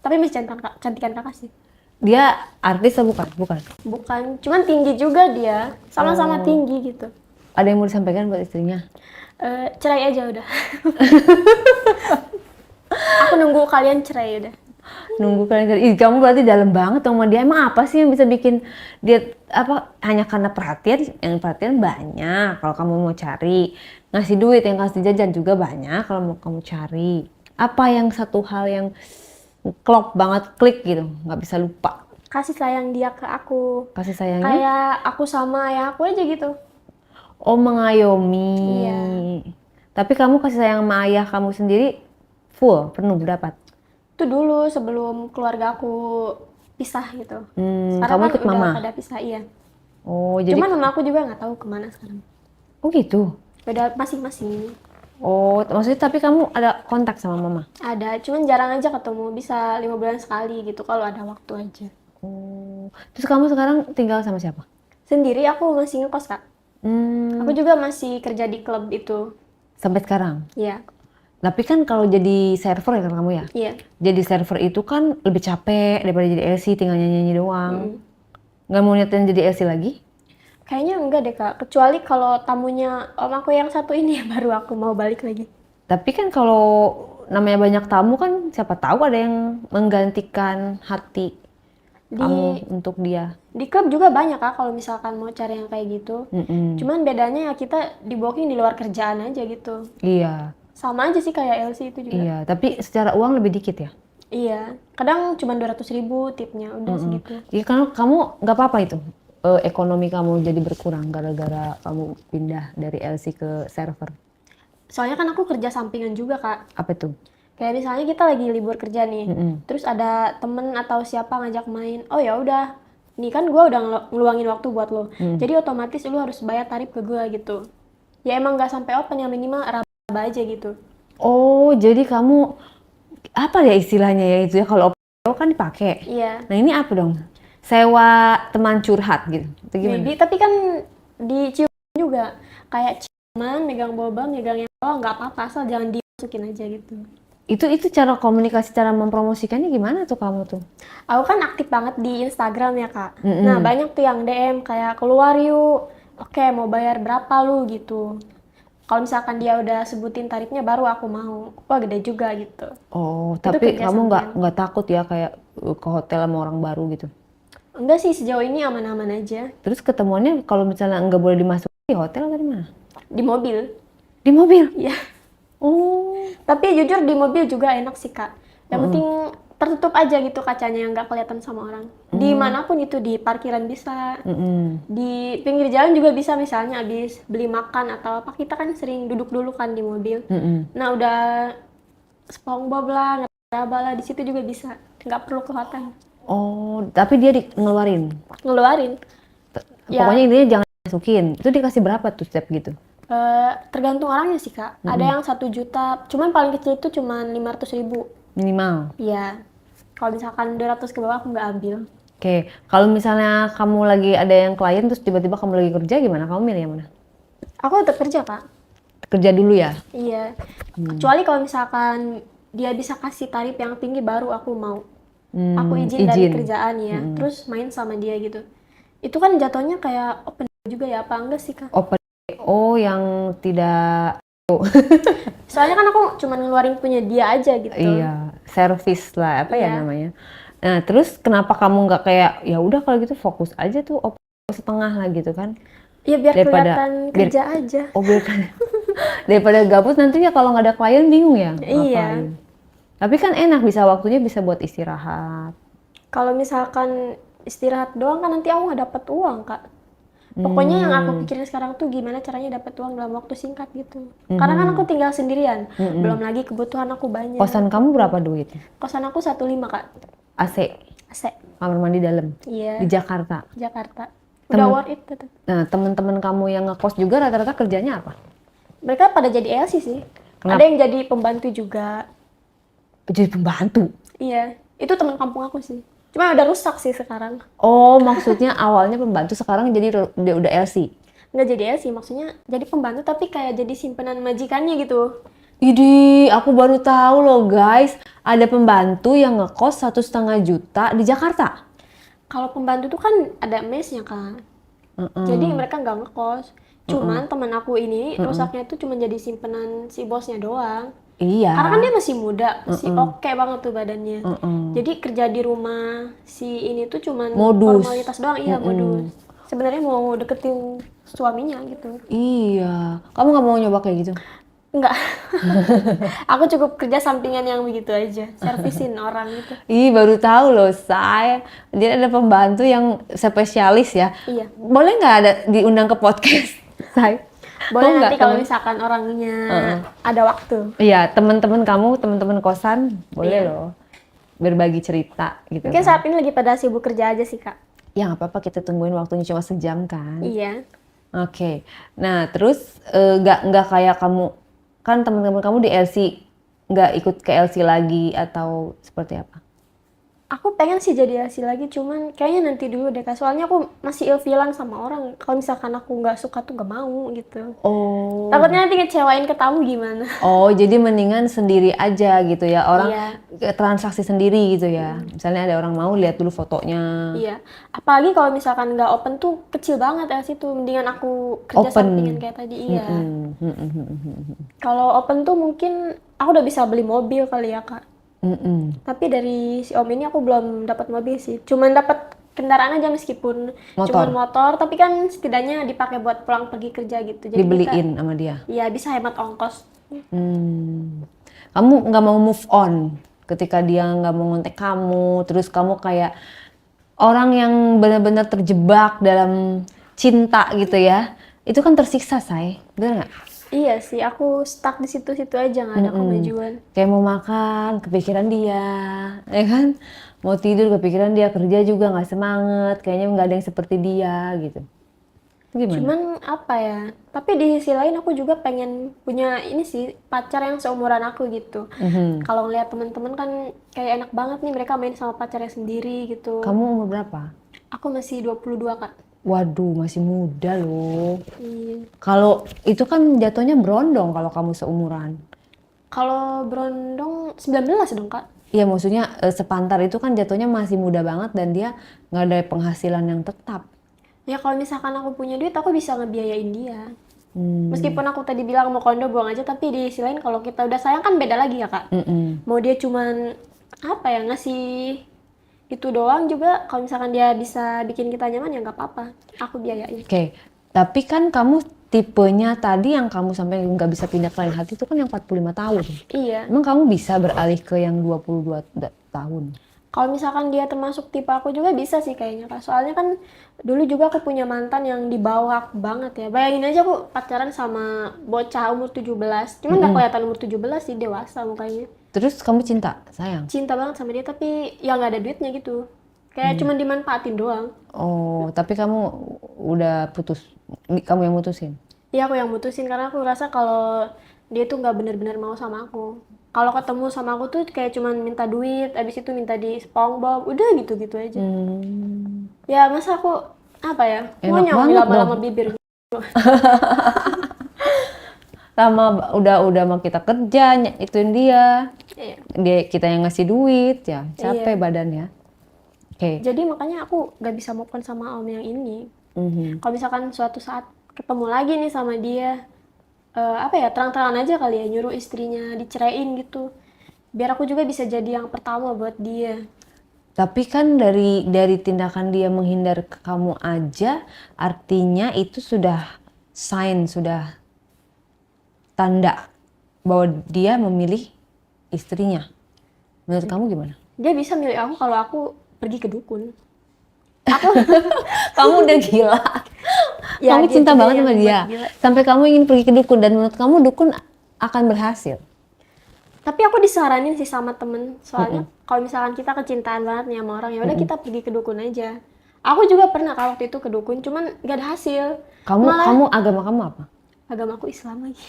Tapi masih cantikan kakak sih. Dia artis atau bukan? Bukan. Bukan, cuman tinggi juga dia. Sama-sama tinggi gitu. Ada yang mau disampaikan buat istrinya? Cerai aja udah. Aku nunggu kalian cerai udah. Nunggu kalian. Ih, kamu berarti dalam banget sama dia. Emang apa sih yang bisa bikin dia apa? Hanya karena perhatian? Yang perhatian banyak kalau kamu mau cari. Ngasih duit, yang kasih jajan juga banyak kalau mau kamu cari. Apa yang satu hal yang klop banget, klik gitu, nggak bisa lupa? Kasih sayang dia ke aku. Kasih sayangnya? Kayak aku sama ayah aku aja gitu. Oh, mengayomi. Iya. Tapi kamu kasih sayang sama ayah kamu sendiri full, penuh dapat? Itu dulu sebelum keluarga aku pisah gitu. Sekarang Kamu kan ikut udah mama? pada pisah, iya. Oh, jadi Cuman mama aku juga nggak tahu kemana sekarang. oh gitu. Beda masing-masing. Oh, maksudnya tapi kamu ada kontak sama mama? Ada, cuman jarang aja ketemu. Bisa 5 bulan sekali gitu kalau ada waktu aja. Oh, terus kamu sekarang tinggal sama siapa? Sendiri aku masih ngekos, Kak. Aku juga masih kerja di klub itu. Sampai sekarang? Iya. Tapi kan kalau jadi server ya kan kamu ya? Iya. Jadi server itu kan lebih capek daripada jadi LC, tinggal nyanyi-nyanyi doang. Nggak mau nyetin jadi LC lagi? Kayaknya enggak deh, Kak. Kecuali kalau tamunya om aku yang satu ini baru aku mau balik lagi. Tapi kan kalau namanya banyak tamu kan siapa tahu ada yang menggantikan hati kamu untuk dia. Di klub juga banyak, Kak, kalau misalkan mau cari yang kayak gitu. Cuman bedanya ya kita di booking di luar kerjaan aja gitu. Iya. Sama aja sih kayak LC itu juga. Iya, tapi secara uang lebih dikit ya? Iya. Kadang cuma 200.000 tipnya, udah segitu. Iya, kan kamu nggak apa-apa itu. Ekonomi kamu jadi berkurang gara-gara kamu pindah dari LC ke server. Soalnya kan aku kerja sampingan juga, Kak. Apa itu? Kayak misalnya kita lagi libur kerja nih, terus ada temen atau siapa ngajak main, oh ya udah, nih kan gue udah ngeluangin waktu buat lo, jadi otomatis lo harus bayar tarif ke gue gitu. Ya emang nggak sampai open, ya minimal raba aja gitu. Oh, jadi kamu apa ya istilahnya ya itu ya, kalau open kan dipakai. Iya. Nah, ini apa dong? Sewa teman curhat gitu. Itu gimana? Maybe, tapi kan dicium juga, kayak ciuman, megang boba, megang yang bawah nggak apa-apa, asal jangan dimasukin aja gitu. Itu cara komunikasi, cara mempromosikannya gimana tuh kamu tuh? Aku kan aktif banget di Instagram ya, Kak. Nah, banyak tuh yang DM kayak keluar yuk. Oke, mau bayar berapa lu gitu. Kalau misalkan dia udah sebutin tarifnya baru aku mau. Wah, gede juga gitu. Oh, Itu tapi kerja kamu nggak sampingan. takut ya kayak ke hotel sama orang baru gitu? Enggak sih, sejauh ini aman-aman aja. Terus ketemuannya kalau misalnya nggak boleh dimasukin di hotel atau di mana? Di mobil. Di mobil? Iya. Oh, Tapi jujur di mobil juga enak sih, Kak. Yang penting tertutup aja gitu kacanya, nggak kelihatan sama orang. Dimanapun itu, di parkiran bisa, di pinggir jalan juga bisa, misalnya abis beli makan atau apa, kita kan sering duduk dulu kan di mobil. Nah udah SpongeBob lah, ngeraba lah, di situ juga bisa, nggak perlu ke hotel. oh, tapi dia ngeluarin. Ngeluarin. Ya. Pokoknya intinya jangan masukin. Itu dikasih berapa tuh step gitu? Tergantung orangnya sih, Kak. Ada yang 1 juta, cuman paling kecil itu cuman 500.000. Minimal. Iya. Kalau misalkan 200 ke bawah aku nggak ambil. Oke, kalau misalnya kamu lagi ada yang klien terus tiba-tiba kamu lagi kerja gimana? Kamu milih yang mana? Aku tetap kerja, Kak. Kerja dulu ya? Iya. Kecuali kalau misalkan dia bisa kasih tarif yang tinggi baru aku mau. Aku izin dari kerjaan ya. Terus main sama dia gitu. Itu kan jatuhnya kayak open juga ya, apa enggak sih, Kak? Open. Oh, yang tidak Soalnya kan aku cuma ngeluarin punya dia aja gitu. Iya, service lah apa ya Iya. namanya. Nah, terus kenapa kamu nggak kayak ya udah kalau gitu fokus aja tuh setengah lah gitu kan? Iya biar Daripada kelihatan kerja aja. biar daripada gabut nanti ya kalau nggak ada klien bingung ya Iya. ngapain. Tapi kan enak bisa waktunya bisa buat istirahat. Kalau misalkan istirahat doang kan nanti aku nggak dapat uang, Kak. Pokoknya yang aku pikirin sekarang tuh gimana caranya dapat uang dalam waktu singkat gitu. Karena kan aku tinggal sendirian, belum lagi kebutuhan aku banyak. Kosan kamu berapa duit? Kosan aku 1,5 Kak. AC, AC. kamar mandi dalam Iya. di Jakarta. Jakarta. Udah worth it tetep. Nah, teman-teman kamu yang ngekos juga rata-rata kerjanya apa? Mereka pada jadi LC sih. Kenapa? Ada yang jadi pembantu juga. Jadi pembantu. Iya. Itu teman kampung aku sih. Cuma udah rusak sih sekarang. Oh, maksudnya awalnya pembantu sekarang jadi dia udah LC. Nggak jadi LC, maksudnya jadi pembantu tapi kayak jadi simpenan majikannya gitu. Idi, aku baru tahu loh guys, ada pembantu yang ngekos 1,5 juta di Jakarta. Kalau pembantu tuh kan ada mesnya kan. Jadi mereka nggak ngekos. Cuman teman aku ini rusaknya tuh cuma jadi simpenan si bosnya doang. Iya. Karena kan dia masih muda, masih oke banget tuh badannya. Jadi kerja di rumah si ini tuh cuman Modus. formalitas doang, iya modus. Sebenarnya mau deketin suaminya gitu. Iya. Kamu nggak mau nyoba kayak gitu? Enggak. Aku cukup kerja sampingan yang begitu aja, servisin orang gitu. Ih, baru tahu loh, saya. Jadi ada pembantu yang spesialis ya. Iya. Boleh nggak ada diundang ke podcast, saya? Boleh Oh, nanti nggak, kalau temen- misalkan orangnya ada waktu. Iya, teman-teman kamu, teman-teman kosan, boleh Iya. loh berbagi cerita gitu. Mungkin kan. saat ini lagi pada sibuk kerja aja sih, Kak. Ya nggak apa-apa, kita tungguin waktunya cuma sejam kan. Iya. Oke. Nah, terus nggak kayak kamu kan teman-teman kamu di LC nggak ikut ke LC lagi atau seperti apa? Aku pengen sih jadi LC lagi, cuman kayaknya nanti dulu deh, Kak. Soalnya aku masih ilfilan sama orang. Kalau misalkan aku nggak suka tuh nggak mau gitu. Oh. Takutnya nanti ngecewain ke tamu gimana. Oh, jadi mendingan sendiri aja gitu ya. Orang Iya. transaksi sendiri gitu ya. Misalnya ada orang mau lihat dulu fotonya. Iya. Apalagi kalau misalkan nggak open tuh kecil banget LC tuh. Mendingan aku kerja Open. sampingan kayak tadi. Iya. Kalau open tuh mungkin aku udah bisa beli mobil kali ya, Kak. Tapi dari si Om ini aku belum dapat mobil sih. Cuman dapat kendaraan aja meskipun cuman motor, tapi kan setidaknya dipakai buat pulang pergi kerja gitu. Jadi Dibeliin sama dia. iya bisa hemat ongkos. Kamu nggak mau move on ketika dia nggak mau ngontek kamu, terus kamu kayak orang yang benar-benar terjebak dalam cinta gitu ya. Itu kan tersiksa, say. Bener nggak? Iya sih, aku stuck di situ-situ aja nggak ada kemajuan. Kayak mau makan, kepikiran dia, ya kan? Mau tidur, kepikiran dia, kerja juga nggak semangat, kayaknya nggak ada yang seperti dia gitu. Itu gimana? Cuman apa ya? Tapi di sisi lain aku juga pengen punya ini sih pacar yang seumuran aku gitu. Kalau ngeliat teman-teman kan kayak enak banget nih mereka main sama pacarnya sendiri gitu. Kamu umur berapa? Aku masih 22, Kak. Waduh, masih muda loh. Iya. Kalau itu kan jatuhnya berondong kalau kamu seumuran. Kalau berondong 19 dong, Kak. Iya, maksudnya sepantar itu kan jatuhnya masih muda banget dan dia nggak ada penghasilan yang tetap. Ya kalau misalkan aku punya duit, aku bisa ngebiayain dia. Meskipun aku tadi bilang mau kondo buang aja, tapi di sisi lain kalau kita udah sayang kan beda lagi ya, Kak. Mau dia cuman apa ya ngasih itu doang juga, kalau misalkan dia bisa bikin kita nyaman ya nggak apa-apa. Aku biayain. Oke, tapi kan kamu tipenya tadi yang kamu sampai nggak bisa pindah ke lain hati itu kan yang 45 tahun. Iya. Emang kamu bisa beralih ke yang 22 tahun? Kalau misalkan dia termasuk tipe aku juga bisa sih kayaknya, Kak. Soalnya kan dulu juga aku punya mantan yang di bawah aku banget ya. Bayangin aja aku pacaran sama bocah umur 17. Cuman nggak kelihatan umur 17 sih, dewasa mukanya. Terus kamu cinta, sayang? Cinta banget sama dia tapi ya nggak ada duitnya gitu. Kayak cuman dimanfaatin doang. Oh, tapi kamu udah putus? Kamu yang mutusin? Iya aku yang mutusin karena aku rasa kalau dia tuh nggak benar-benar mau sama aku. Kalau ketemu sama aku tuh kayak cuman minta duit, abis itu minta di SpongeBob, udah gitu-gitu aja. Ya masa aku apa ya? Mau Enak nyambi banget lama-lama dong. bibir. Udah mau kita kerja, ituin dia. Iya. Kita yang ngasih duit ya, capek badannya. Oke. Jadi makanya aku nggak bisa move on sama om yang ini. Kalau misalkan suatu saat ketemu lagi nih sama dia, apa ya, terang-terangan aja kali ya, nyuruh istrinya diceraiin gitu. Biar aku juga bisa jadi yang pertama buat dia. Tapi kan dari tindakan dia menghindar ke kamu aja, artinya itu sudah sign, sudah tanda bahwa dia memilih istrinya. Menurut kamu gimana? Dia bisa milih aku kalau aku pergi ke dukun. Aku Kamu udah gila. ya Kamu dia cinta juga banget yang sama dia. buat gila. Sampai kamu ingin pergi ke dukun, dan menurut kamu dukun akan berhasil. Tapi aku disaranin sih sama temen, soalnya kalau misalkan kita kecintaan banget nih sama orang, ya udah kita pergi ke dukun aja. Aku juga pernah kalau waktu itu ke dukun, cuman gak ada hasil. Malah Kamu agama kamu apa? agamaku Islam lagi.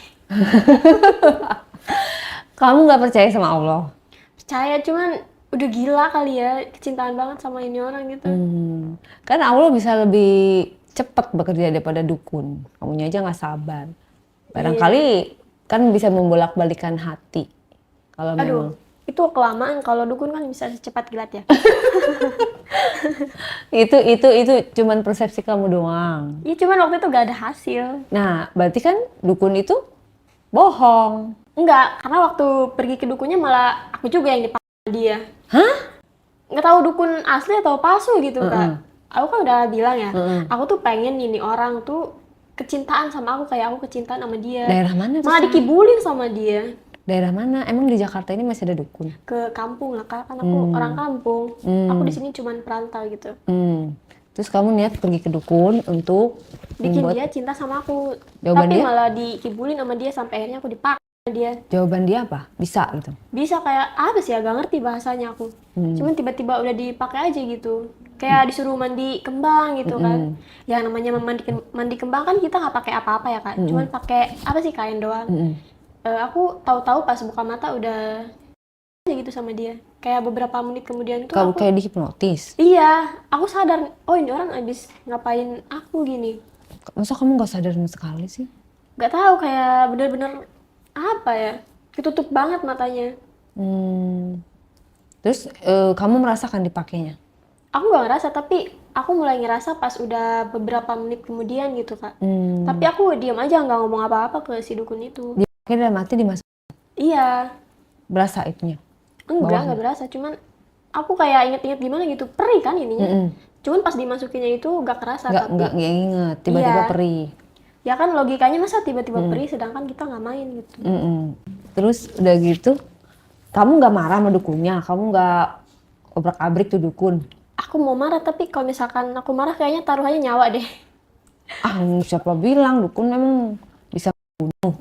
Kamu nggak percaya sama Allah? Percaya, cuman udah gila kali ya, kecintaan banget sama ini orang gitu. Kan Allah bisa lebih cepat bekerja daripada dukun. Kamunya aja nggak sabar. Barangkali kan bisa membolak-balikan hati. Kalau memang Aduh, itu kelamaan. Kalau dukun kan bisa secepat kilat ya. itu cuman persepsi kamu doang. Iya, cuman waktu itu gak ada hasil. Nah, berarti kan dukun itu bohong. Enggak, karena waktu pergi ke dukunnya malah aku juga yang dipakai sama dia. Hah? Nggak tahu dukun asli atau palsu gitu, Kak. Aku kan udah bilang ya, aku tuh pengen ini orang tuh kecintaan sama aku kayak aku kecintaan sama dia. Daerah mana tuh? Malah dikibulin sama dia. Daerah mana? Emang di Jakarta ini masih ada dukun? Ke kampung lah, Kak. Kan aku orang kampung. Aku di sini cuman perantau gitu. Terus kamu niat pergi ke dukun untuk Bikin membuat dia cinta sama aku. Jawaban Tapi dia? malah dikibulin sama dia sampai akhirnya aku dipakai sama dia. jawaban dia apa? Bisa gitu. Bisa kayak apa sih, agak ngerti bahasanya aku. Cuman tiba-tiba udah dipakai aja gitu. Kayak disuruh mandi kembang gitu kan. Ya namanya mandi kembang kan kita nggak pakai apa-apa ya, Kak. Cuman pakai apa sih, kain doang. Aku tahu-tahu pas buka mata udah aja gitu sama dia. Kayak beberapa menit kemudian tuh Kamu aku, kayak dihipnotis. iya, aku sadar, oh ini orang abis ngapain aku gini. Masa kamu nggak sadar sama sekali sih? Gak tahu, kayak bener-bener apa ya, ketutup banget matanya. Terus kamu merasakan dipakainya? Aku gak ngerasa, tapi aku mulai ngerasa pas udah beberapa menit kemudian gitu, Kak. Tapi aku diam aja, nggak ngomong apa-apa ke si dukun itu. Dipakai dalam hati dimasuk. Iya, Berasa itunya? enggak, nggak berasa. Cuman aku kayak inget-inget gimana gitu, perih kan ininya. Cuman pas dimasukinnya itu gak kerasa, tapi Nggak inget. Tiba-tiba iya. perih. Ya kan logikanya masa tiba-tiba perih sedangkan kita nggak main gitu. Terus udah gitu, kamu nggak marah sama dukunnya? Kamu nggak obrak-abrik tuh dukun? Aku mau marah, tapi kalau misalkan aku marah kayaknya taruhannya nyawa deh. Ah, siapa bilang dukun memang bisa?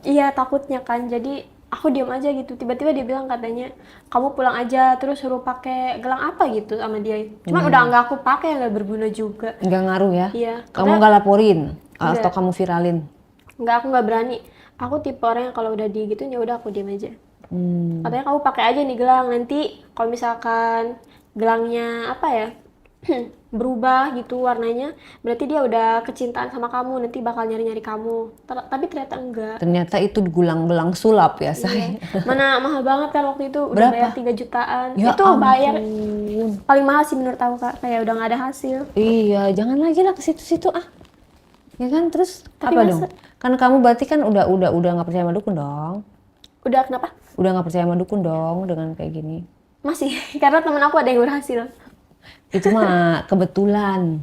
Iya, takutnya kan. Jadi aku diam aja gitu. Tiba-tiba dia bilang katanya, kamu pulang aja terus suruh pakai gelang apa gitu sama dia. Cuman udah nggak aku pakai, nggak berguna juga. Nggak ngaruh ya? Iya. Kamu nggak laporin? Atau Nggak. kamu viralin? Nggak, aku nggak berani. Aku tipe orang yang kalau udah digituin ya udah aku diam aja. Katanya kamu pakai aja nih gelang, nanti kalau misalkan gelangnya apa ya berubah gitu warnanya, berarti dia udah kecintaan sama kamu, nanti bakal nyari-nyari kamu. Tapi ternyata enggak. Ternyata itu gelang-gelang sulap ya, say. Mana mahal banget kan waktu itu, udah Berapa? bayar 3 jutaan. Ya Itu bayar ampun. paling mahal sih menurut aku, Kak. Kayak udah nggak ada hasil. Iya, jangan lagi lah ke situ-situ ah. Ya kan, terus Tapi apa masa- dong? Kan kamu berarti kan udah nggak percaya sama dukun dong. Udah kenapa? Udah nggak percaya sama dukun dong dengan kayak gini. Masih, karena temen aku ada yang berhasil. Itu mah kebetulan.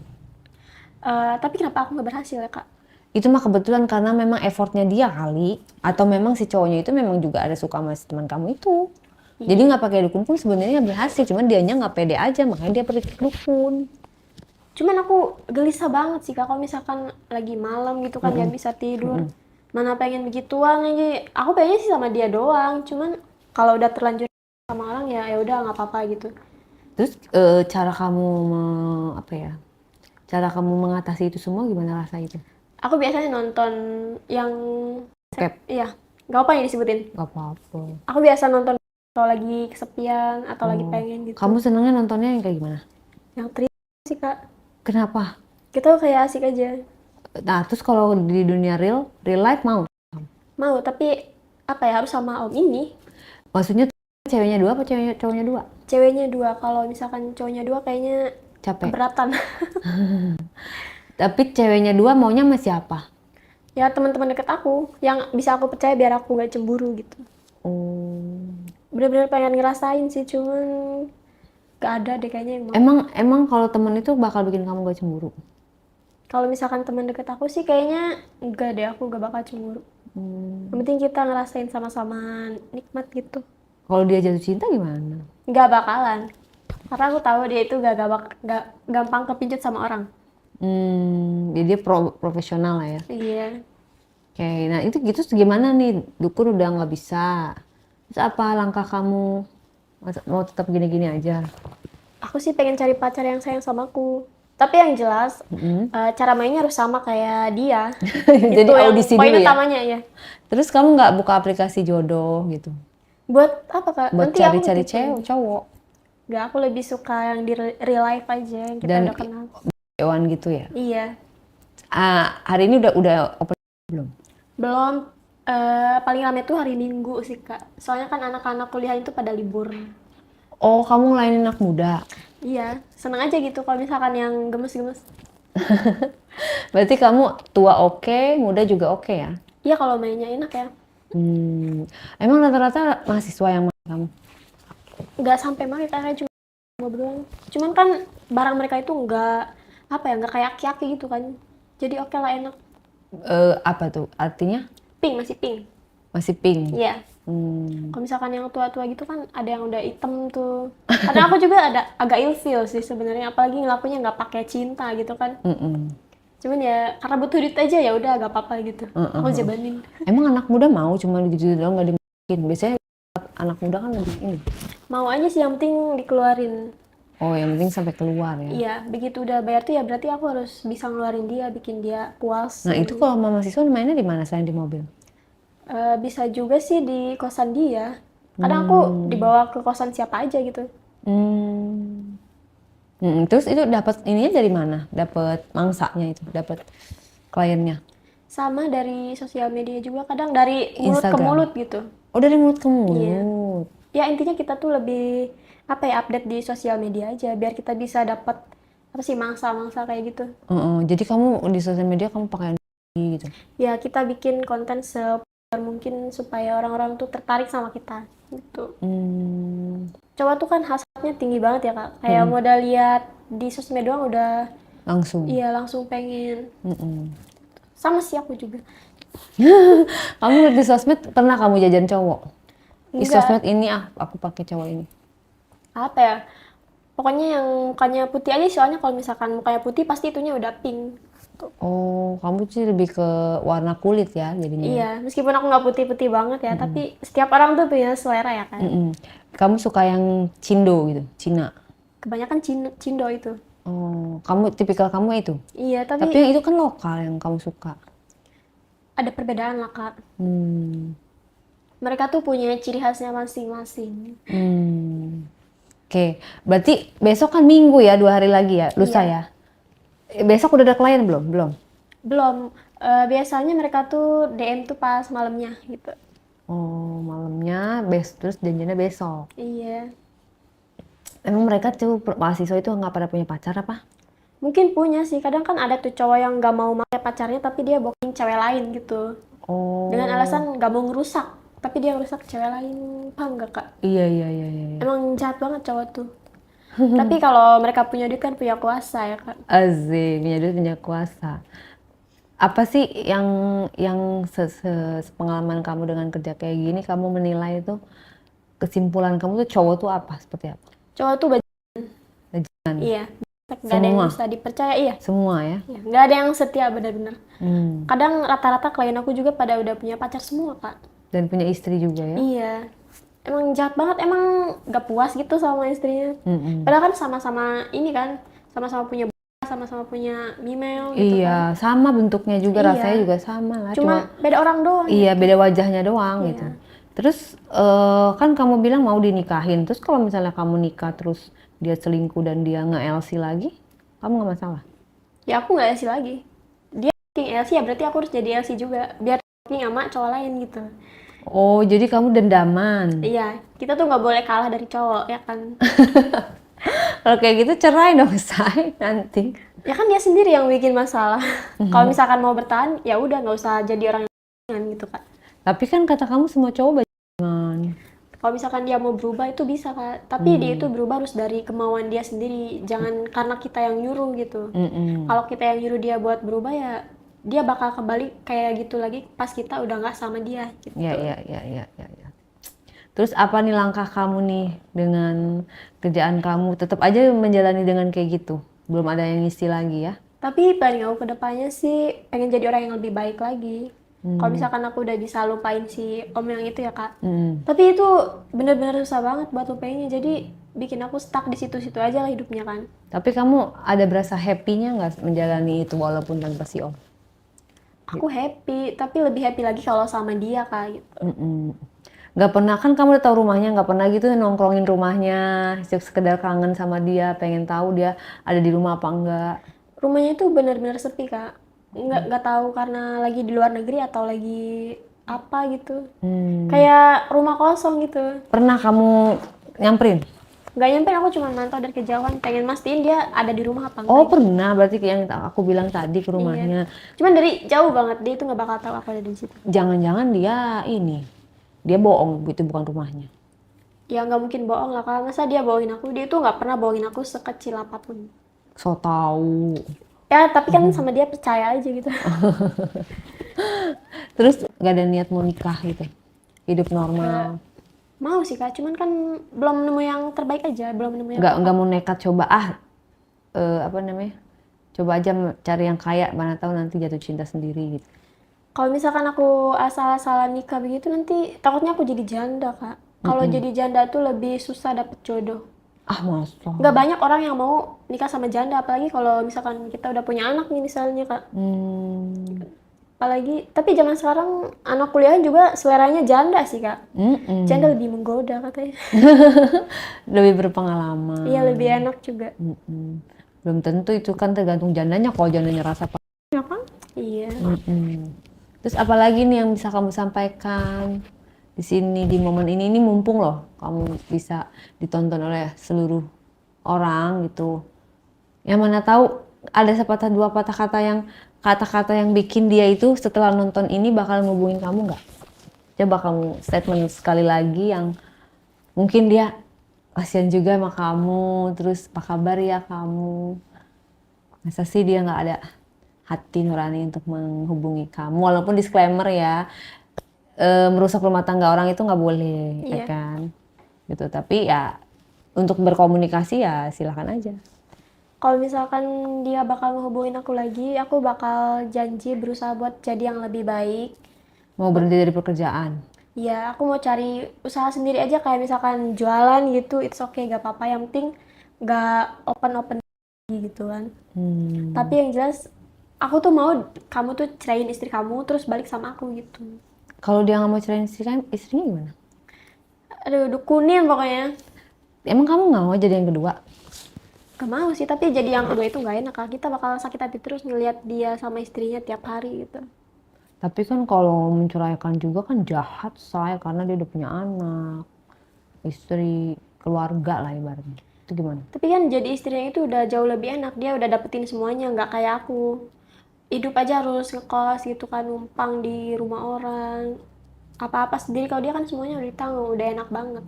Tapi kenapa aku nggak berhasil ya, Kak? Itu mah kebetulan karena memang effortnya dia kali, atau memang si cowoknya itu memang juga ada suka sama si teman kamu itu. Jadi nggak pakai dukun pun sebenarnya berhasil, cuman dianya nggak pede aja, makanya dia pergi ke dukun. Cuman aku gelisah banget sih, Kak, kalau misalkan lagi malam gitu kan nggak bisa tidur. Mana pengen begituan lagi. Aku pengennya sih sama dia doang, cuman kalau udah terlanjur sama orang ya udah nggak apa-apa gitu. Terus cara kamu apa ya? Cara kamu mengatasi itu semua gimana rasa itu? Aku biasanya nonton yang Bokep? iya, nggak apa yang disebutin. Gak apa-apa. Aku biasa nonton kalau lagi kesepian atau lagi pengen gitu. Kamu senengnya nontonnya yang kayak gimana? Yang trip sih, Kak. Kenapa? Kita kayak asik aja. Nah, terus kalau di dunia real life mau? Mau, tapi apa ya, harus sama om ini. Maksudnya ceweknya dua apa cowoknya dua? Ceweknya 2, kalau misalkan cowoknya 2 kayaknya Capek. keberatan. Tapi ceweknya dua maunya sama siapa? Ya teman-teman deket aku yang bisa aku percaya biar aku nggak cemburu gitu. Oh. Bener-bener pengen ngerasain sih, cuman gak ada deh kayaknya yang mau. Emang kalau temen itu bakal bikin kamu gak cemburu? Kalau misalkan teman deket aku sih kayaknya enggak deh, aku gak bakal cemburu. Yang penting kita ngerasain sama-sama nikmat gitu. Kalau dia jatuh cinta gimana? Nggak bakalan. Karena aku tahu dia itu gak gampang kepincut sama orang. Jadi dia profesional lah ya. Iya. Oke, nah itu gitu gimana nih? Dukun udah nggak bisa. Terus apa langkah kamu? Mau tetap gini-gini aja? Aku sih pengen cari pacar yang sayang sama aku. Tapi yang jelas, cara mainnya harus sama kayak dia. Jadi Itu yang audisi poin dulu ya? utamanya ya. Terus kamu nggak buka aplikasi jodoh gitu? Buat apa kak? Buat Nanti aku cari-cari ketipu. cowok? Nggak, aku lebih suka yang di real life aja, yang kita Dan udah kenal. hewan gitu ya? Iya. Hari ini udah open belum? Belum, paling rame tuh hari Minggu sih kak. Soalnya kan anak-anak kuliah itu pada libur. Oh, kamu ngelainin anak muda. Iya, seneng aja gitu kalau misalkan yang gemes-gemes. Berarti kamu tua oke, muda juga oke ya? Iya kalau mainnya enak ya. Emang rata-rata mahasiswa yang main kamu? Nggak sampai marah kayak cuma ngobrol. Cuman kan barang mereka itu nggak apa ya, nggak kayak aki-aki gitu kan. Jadi oke lah, enak. Apa tuh? Artinya Pink, masih pink. masih pink. Iya. Hmm. Kalau misalkan yang tua-tua gitu kan ada yang udah hitam tuh. Kadang aku juga ada agak ilfeel sih sebenarnya, apalagi ngelakunya nggak pakai cinta gitu kan. Cuman ya karena butuh duit aja ya udah agak apa-apa gitu. Aku jabanin. Emang anak muda mau cuma gitu doang nggak dimasukin? Biasanya anak muda kan lebih ini. Mau aja sih, yang penting dikeluarin. Oh, yang penting sampai keluar ya. Iya, begitu udah bayar tuh ya berarti aku harus bisa ngeluarin dia, bikin dia puas. Nah, itu kalau sama mahasiswa mainnya di mana selain di mobil? Bisa juga sih di kosan dia. Kadang aku dibawa ke kosan siapa aja gitu. Terus itu dapat ininya dari mana? Dapat mangsanya itu, dapat kliennya? Sama dari sosial media juga, kadang dari mulut ke Instagram? mulut gitu. Oh, dari mulut ke Iya. mulut. Ya intinya kita tuh lebih apa ya, update di sosial media aja biar kita bisa dapat apa sih, mangsa-mangsa kayak gitu. Jadi kamu di sosial media kamu pakai gitu. Ya kita bikin konten sepopuler mungkin supaya orang-orang tuh tertarik sama kita gitu. Cowok tuh kan hasratnya tinggi banget ya kak. Kayak modal lihat di sosmed doang udah Langsung. iya langsung pengen. Sama sih aku juga. Kamu lihat di sosmed pernah kamu jajan cowok? Di Enggak. sosmed ini aku pakai cowok ini. Apa ya? Pokoknya yang mukanya putih aja, soalnya kalau misalkan mukanya putih pasti itunya udah pink. Tuh. Oh, kamu sih lebih ke warna kulit ya jadinya. Iya, meskipun aku nggak putih-putih banget ya, tapi setiap orang tuh punya selera ya kan. Kamu suka yang Cindo gitu, Cina? Kebanyakan Cindo itu. Oh, tipikal kamu itu? Iya, Tapi tapi yang itu kan lokal yang kamu suka. ada perbedaan lah kak. Hmm. Mereka tuh punya ciri khasnya masing-masing. Oke, berarti besok kan Minggu ya, 2 hari lagi ya, lusa Iya. ya? Besok udah ada klien belum? Belum? Belum, biasanya mereka tuh DM tuh pas malamnya gitu. Oh, malamnya, terus janjiannya besok. Iya. Emang mereka tuh mahasiswa itu nggak pada punya pacar apa? Mungkin punya sih, kadang kan ada tuh cowok yang nggak mau pakai pacarnya tapi dia booking cewek lain gitu. Oh. Dengan alasan nggak mau ngerusak, tapi dia ngerusak cewek lain. Paham nggak kak? Iya. Emang jahat banget cowok tuh. Tapi kalau mereka punya duit kan punya kuasa ya kak. Asik, punya duit punya kuasa. Apa sih yang pengalaman kamu dengan kerja kayak gini, kamu menilai itu kesimpulan kamu tuh cowok tuh apa? Seperti apa? Cowok tuh Bajingan. iya, nggak ada yang Semua? bisa dipercaya, iya. Semua ya? Iya, nggak ada yang setia benar-benar. Kadang rata-rata klien aku juga pada udah punya pacar semua kak. Dan punya istri juga ya? Iya, emang jahat banget, emang nggak puas gitu sama istrinya. Padahal kan sama-sama ini kan, sama-sama punya sama-sama punya Mimel gitu kan. Iya, sama bentuknya juga, Iya. rasanya juga sama lah. Cuma beda orang doang. Iya, beda wajahnya doang Iya. gitu. Terus kan kamu bilang mau dinikahin. Terus kalau misalnya kamu nikah terus dia selingkuh dan dia nge-LC lagi, kamu nggak masalah? Ya aku nggak LC lagi. Dia booking LC ya berarti aku harus jadi LC juga. Biar booking sama cowok lain gitu. Oh, jadi kamu dendaman. Iya, kita tuh nggak boleh kalah dari cowok ya kan. Kalau kayak gitu cerai dong, say, nanti. Ya kan dia sendiri yang bikin masalah. Kalau misalkan mau bertahan, ya udah nggak usah jadi orang yang gitu Kak. Tapi kan kata kamu semua cowok bajingan. Kalau misalkan dia mau berubah itu bisa Kak. Tapi dia itu berubah harus dari kemauan dia sendiri. Jangan karena kita yang nyuruh gitu. Kalau kita yang nyuruh dia buat berubah ya dia bakal kembali kayak gitu lagi pas kita udah nggak sama dia gitu. Ya. Terus apa nih langkah kamu nih dengan kerjaan kamu? Tetap aja menjalani dengan kayak gitu. Belum ada yang ngisi lagi ya? Tapi planning aku ke depannya sih pengen jadi orang yang lebih baik lagi. Kalau misalkan aku udah bisa lupain si om yang itu ya Kak. Tapi itu bener-bener susah banget buat lupainnya. Jadi bikin aku stuck di situ-situ aja lah hidupnya kan. Tapi kamu ada berasa happy-nya nggak menjalani itu walaupun tanpa si om? Aku happy, tapi lebih happy lagi kalau sama dia Kak gitu. Nggak pernah kan kamu udah tahu rumahnya, nggak pernah gitu nongkrongin rumahnya, sekedar kangen sama dia, pengen tahu dia ada di rumah apa enggak? Rumahnya itu bener-bener sepi Kak. Nggak tahu karena lagi di luar negeri atau lagi apa gitu. Kayak rumah kosong gitu. Pernah kamu nyamperin? Nggak nyampe, aku cuma mantau dari kejauhan, pengen mastiin dia ada di rumah apa enggak. Oh pernah, berarti kayak yang aku bilang tadi ke Iya. rumahnya. Cuman dari jauh banget, dia itu nggak bakal tahu aku ada di situ. Jangan-jangan dia bohong, itu bukan rumahnya. Ya nggak mungkin bohong lah, Kak. Masa dia bohongin aku? Dia tuh nggak pernah bohongin aku sekecil apapun. So tahu. Ya, tapi kan sama dia percaya aja gitu. Terus gak ada niat mau nikah gitu, hidup normal. Mau sih, Kak. Cuman kan belum nemu yang terbaik aja, belum nemu yang Nggak mau nekat coba apa namanya? Coba aja cari yang kaya, mana tahu nanti jatuh cinta sendiri gitu. Kalau misalkan aku asal-asalan nikah begitu nanti takutnya aku jadi janda, Kak. Kalau jadi janda tuh lebih susah dapet jodoh. Ah masa? Nggak banyak orang yang mau nikah sama janda, apalagi kalau misalkan kita udah punya anak nih misalnya, Kak. Apalagi, tapi zaman sekarang anak kuliah juga seleranya janda sih, Kak. Janda lebih menggoda katanya. Lebih berpengalaman. Iya, lebih enak juga. Belum tentu, itu kan tergantung jandanya. Kalau jandanya rasa Ya kan? Iya. Terus apalagi nih yang bisa kamu sampaikan di sini di momen ini mumpung loh kamu bisa ditonton oleh seluruh orang gitu. Yang mana tahu ada sepatah dua patah kata yang kata-kata yang bikin dia itu setelah nonton ini bakal ngubungin kamu nggak? Coba kamu statement sekali lagi yang mungkin dia kasihan juga sama kamu, terus apa kabar ya kamu? Masa sih dia nggak ada hati nurani untuk menghubungi kamu? Walaupun disclaimer ya, merusak rumah tangga orang itu nggak boleh, ya Iya. kan? Gitu. Tapi ya untuk berkomunikasi ya silakan aja. Kalau misalkan dia bakal ngehubungin aku lagi, aku bakal janji berusaha buat jadi yang lebih baik. Mau berhenti dari pekerjaan. Ya, aku mau cari usaha sendiri aja kayak misalkan jualan gitu, it's okay, gak apa-apa. Yang penting gak open-open gitu kan. Tapi yang jelas, aku tuh mau kamu tuh ceraiin istri kamu terus balik sama aku gitu. Kalau dia nggak mau ceraiin istrinya gimana? Aduh, dukunin pokoknya. Emang kamu nggak mau jadi yang kedua? Gak mau sih, tapi jadi yang kedua itu gak enak, Kak. Kita bakal sakit hati terus ngelihat dia sama istrinya tiap hari gitu. Tapi kan kalau menceraikan juga kan jahat saya, karena dia udah punya anak, istri, keluarga lah ibaratnya. Itu gimana? Tapi kan jadi istrinya itu udah jauh lebih enak, dia udah dapetin semuanya, nggak kayak aku. Hidup aja harus ngekos gitu kan, numpang di rumah orang. Apa-apa sendiri, kalau dia kan semuanya udah ditanggung, udah enak banget.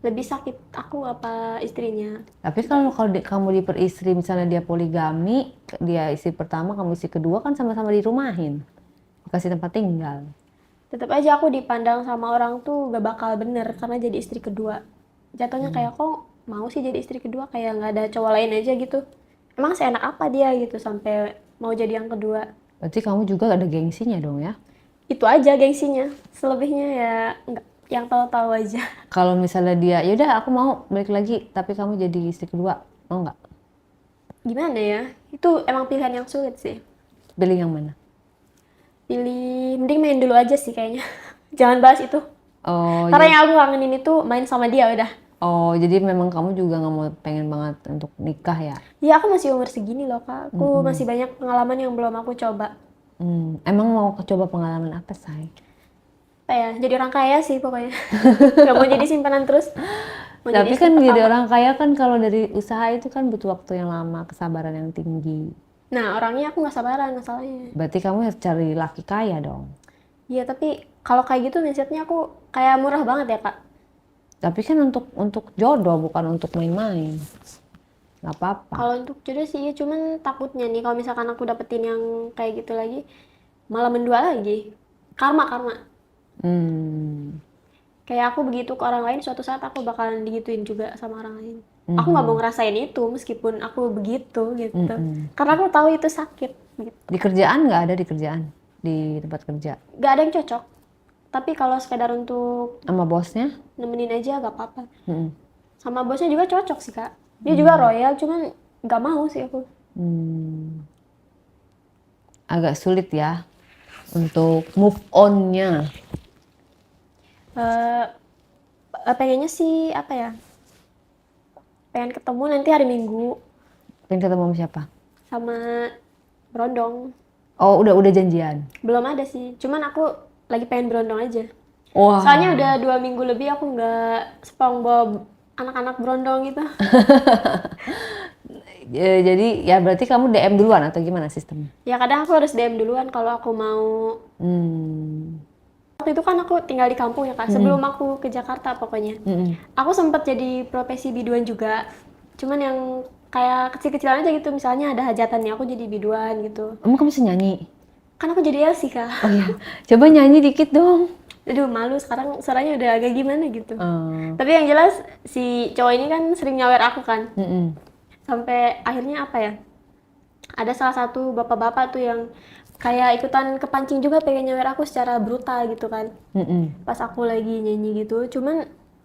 Lebih sakit aku apa istrinya. Tapi kalau kamu diperistri, misalnya dia poligami, dia istri pertama, kamu istri kedua, kan sama-sama dirumahin, dikasih tempat tinggal. Tetap aja aku dipandang sama orang tuh gak bakal bener karena jadi istri kedua. Jatuhnya kayak kok mau sih jadi istri kedua, kayak nggak ada cowok lain aja gitu. Emang seenak apa dia gitu sampai mau jadi yang kedua. Berarti kamu juga ada gengsinya dong ya? Itu aja gengsinya, selebihnya ya nggak, yang tahu-tahu aja. Kalau misalnya dia, yaudah aku mau balik lagi, tapi kamu jadi istri kedua, mau nggak? Gimana ya, itu emang pilihan yang sulit sih. Pilih yang mana? Mending main dulu aja sih kayaknya. Jangan bahas itu, Oh, karena yang aku kangenin itu main sama dia udah. jadi memang kamu juga nggak mau, pengen banget untuk nikah ya? Ya aku masih umur segini loh Kak, aku masih banyak pengalaman yang belum aku coba. Emang mau coba pengalaman apa, say? Apa ya, jadi orang kaya sih pokoknya. Gak mau jadi simpanan terus. mau jadi Tapi istri kan jadi pertama. orang kaya kan kalau dari usaha itu kan butuh waktu yang lama, kesabaran yang tinggi. Nah, orangnya aku nggak sabaran masalahnya. Berarti kamu harus cari laki kaya dong. Iya, tapi kalau kayak gitu mindsetnya aku kayak murah banget ya, Kak. Tapi kan untuk jodoh bukan untuk main-main. Nggak apa-apa. Kalau untuk jodoh sih, iya, cuman takutnya nih kalau misalkan aku dapetin yang kayak gitu lagi, malah mendua lagi. Karma, karma. Hmm. Kayak aku begitu ke orang lain, suatu saat aku bakalan digituin juga sama orang lain. Aku nggak mau ngerasain itu meskipun aku begitu gitu. Karena aku tahu itu sakit gitu. Di kerjaan nggak ada di kerjaan di tempat kerja Gak ada yang cocok. Tapi kalau sekedar untuk sama bosnya? nemenin aja gak apa-apa. Mm-mm. Sama bosnya juga cocok sih, Kak. Dia juga royal, cuman gak mau sih aku. Hmm. Agak sulit ya untuk move on-nya. Eh, pengennya sih apa ya? Pengen ketemu nanti hari Minggu Pengen ketemu sama siapa? sama Berondong. Oh, udah janjian. Belum ada sih, cuman aku lagi pengen berondong aja. Wah. Soalnya udah 2 minggu lebih aku nggak SpongeBob anak-anak berondong gitu. Jadi ya berarti kamu DM duluan atau gimana sistemnya? Ya kadang aku harus DM duluan kalau aku mau. Hmm. Waktu itu kan aku tinggal di kampung ya, Kak, sebelum aku ke Jakarta pokoknya. Aku sempat jadi profesi biduan juga, cuman yang kayak kecil-kecilan aja gitu, misalnya ada hajatannya aku jadi biduan gitu. Kamu bisa nyanyi? Kan aku jadi Elsie, Kak. Oh iya. Coba nyanyi dikit dong. Aduh, malu sekarang, suaranya udah agak gimana gitu. Hmm. Tapi yang jelas si cowok ini kan sering nyawer aku kan. Mm-mm. Sampai akhirnya apa ya? Ada salah satu bapak-bapak tuh yang kayak ikutan kepancing juga pengen nyawer aku secara brutal gitu kan. Mm-mm. Pas aku lagi nyanyi gitu, cuman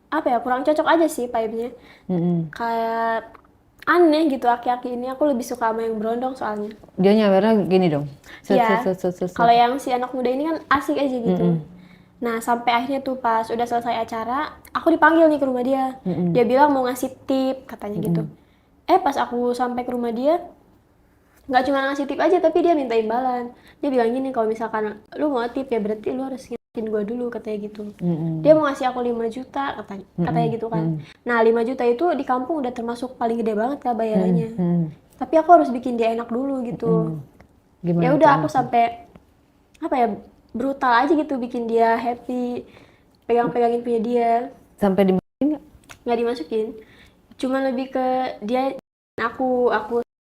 apa ya, kurang cocok aja sih vibe-nya. Mm-mm. Kayak aneh gitu, aki-aki ini aku lebih suka sama yang berondong soalnya. Dia nyawernya gini dong. Set, set, Iya, set, set, set, set. kalau yang si anak muda ini kan asik aja gitu. Nah, sampai akhirnya tuh pas udah selesai acara, aku dipanggil nih ke rumah dia. Dia bilang mau ngasih tip, katanya gitu. Pas aku sampai ke rumah dia, nggak cuma ngasih tip aja, tapi dia minta imbalan. Dia bilang gini, kalau misalkan lu mau tip ya berarti lu harus ngasih gua dulu, katanya gitu. Dia mau ngasih aku 5 juta, katanya gitu kan. Nah, 5 juta itu di kampung udah termasuk paling gede banget Kak bayarannya. Tapi aku harus bikin dia enak dulu gitu. Gimana Ya tuh udah aku enaknya? sampai apa ya, brutal aja gitu bikin dia happy, pegang-pegangin punya dia, Sampai dimasukin nggak? nggak dimasukin, cuma lebih ke dia, aku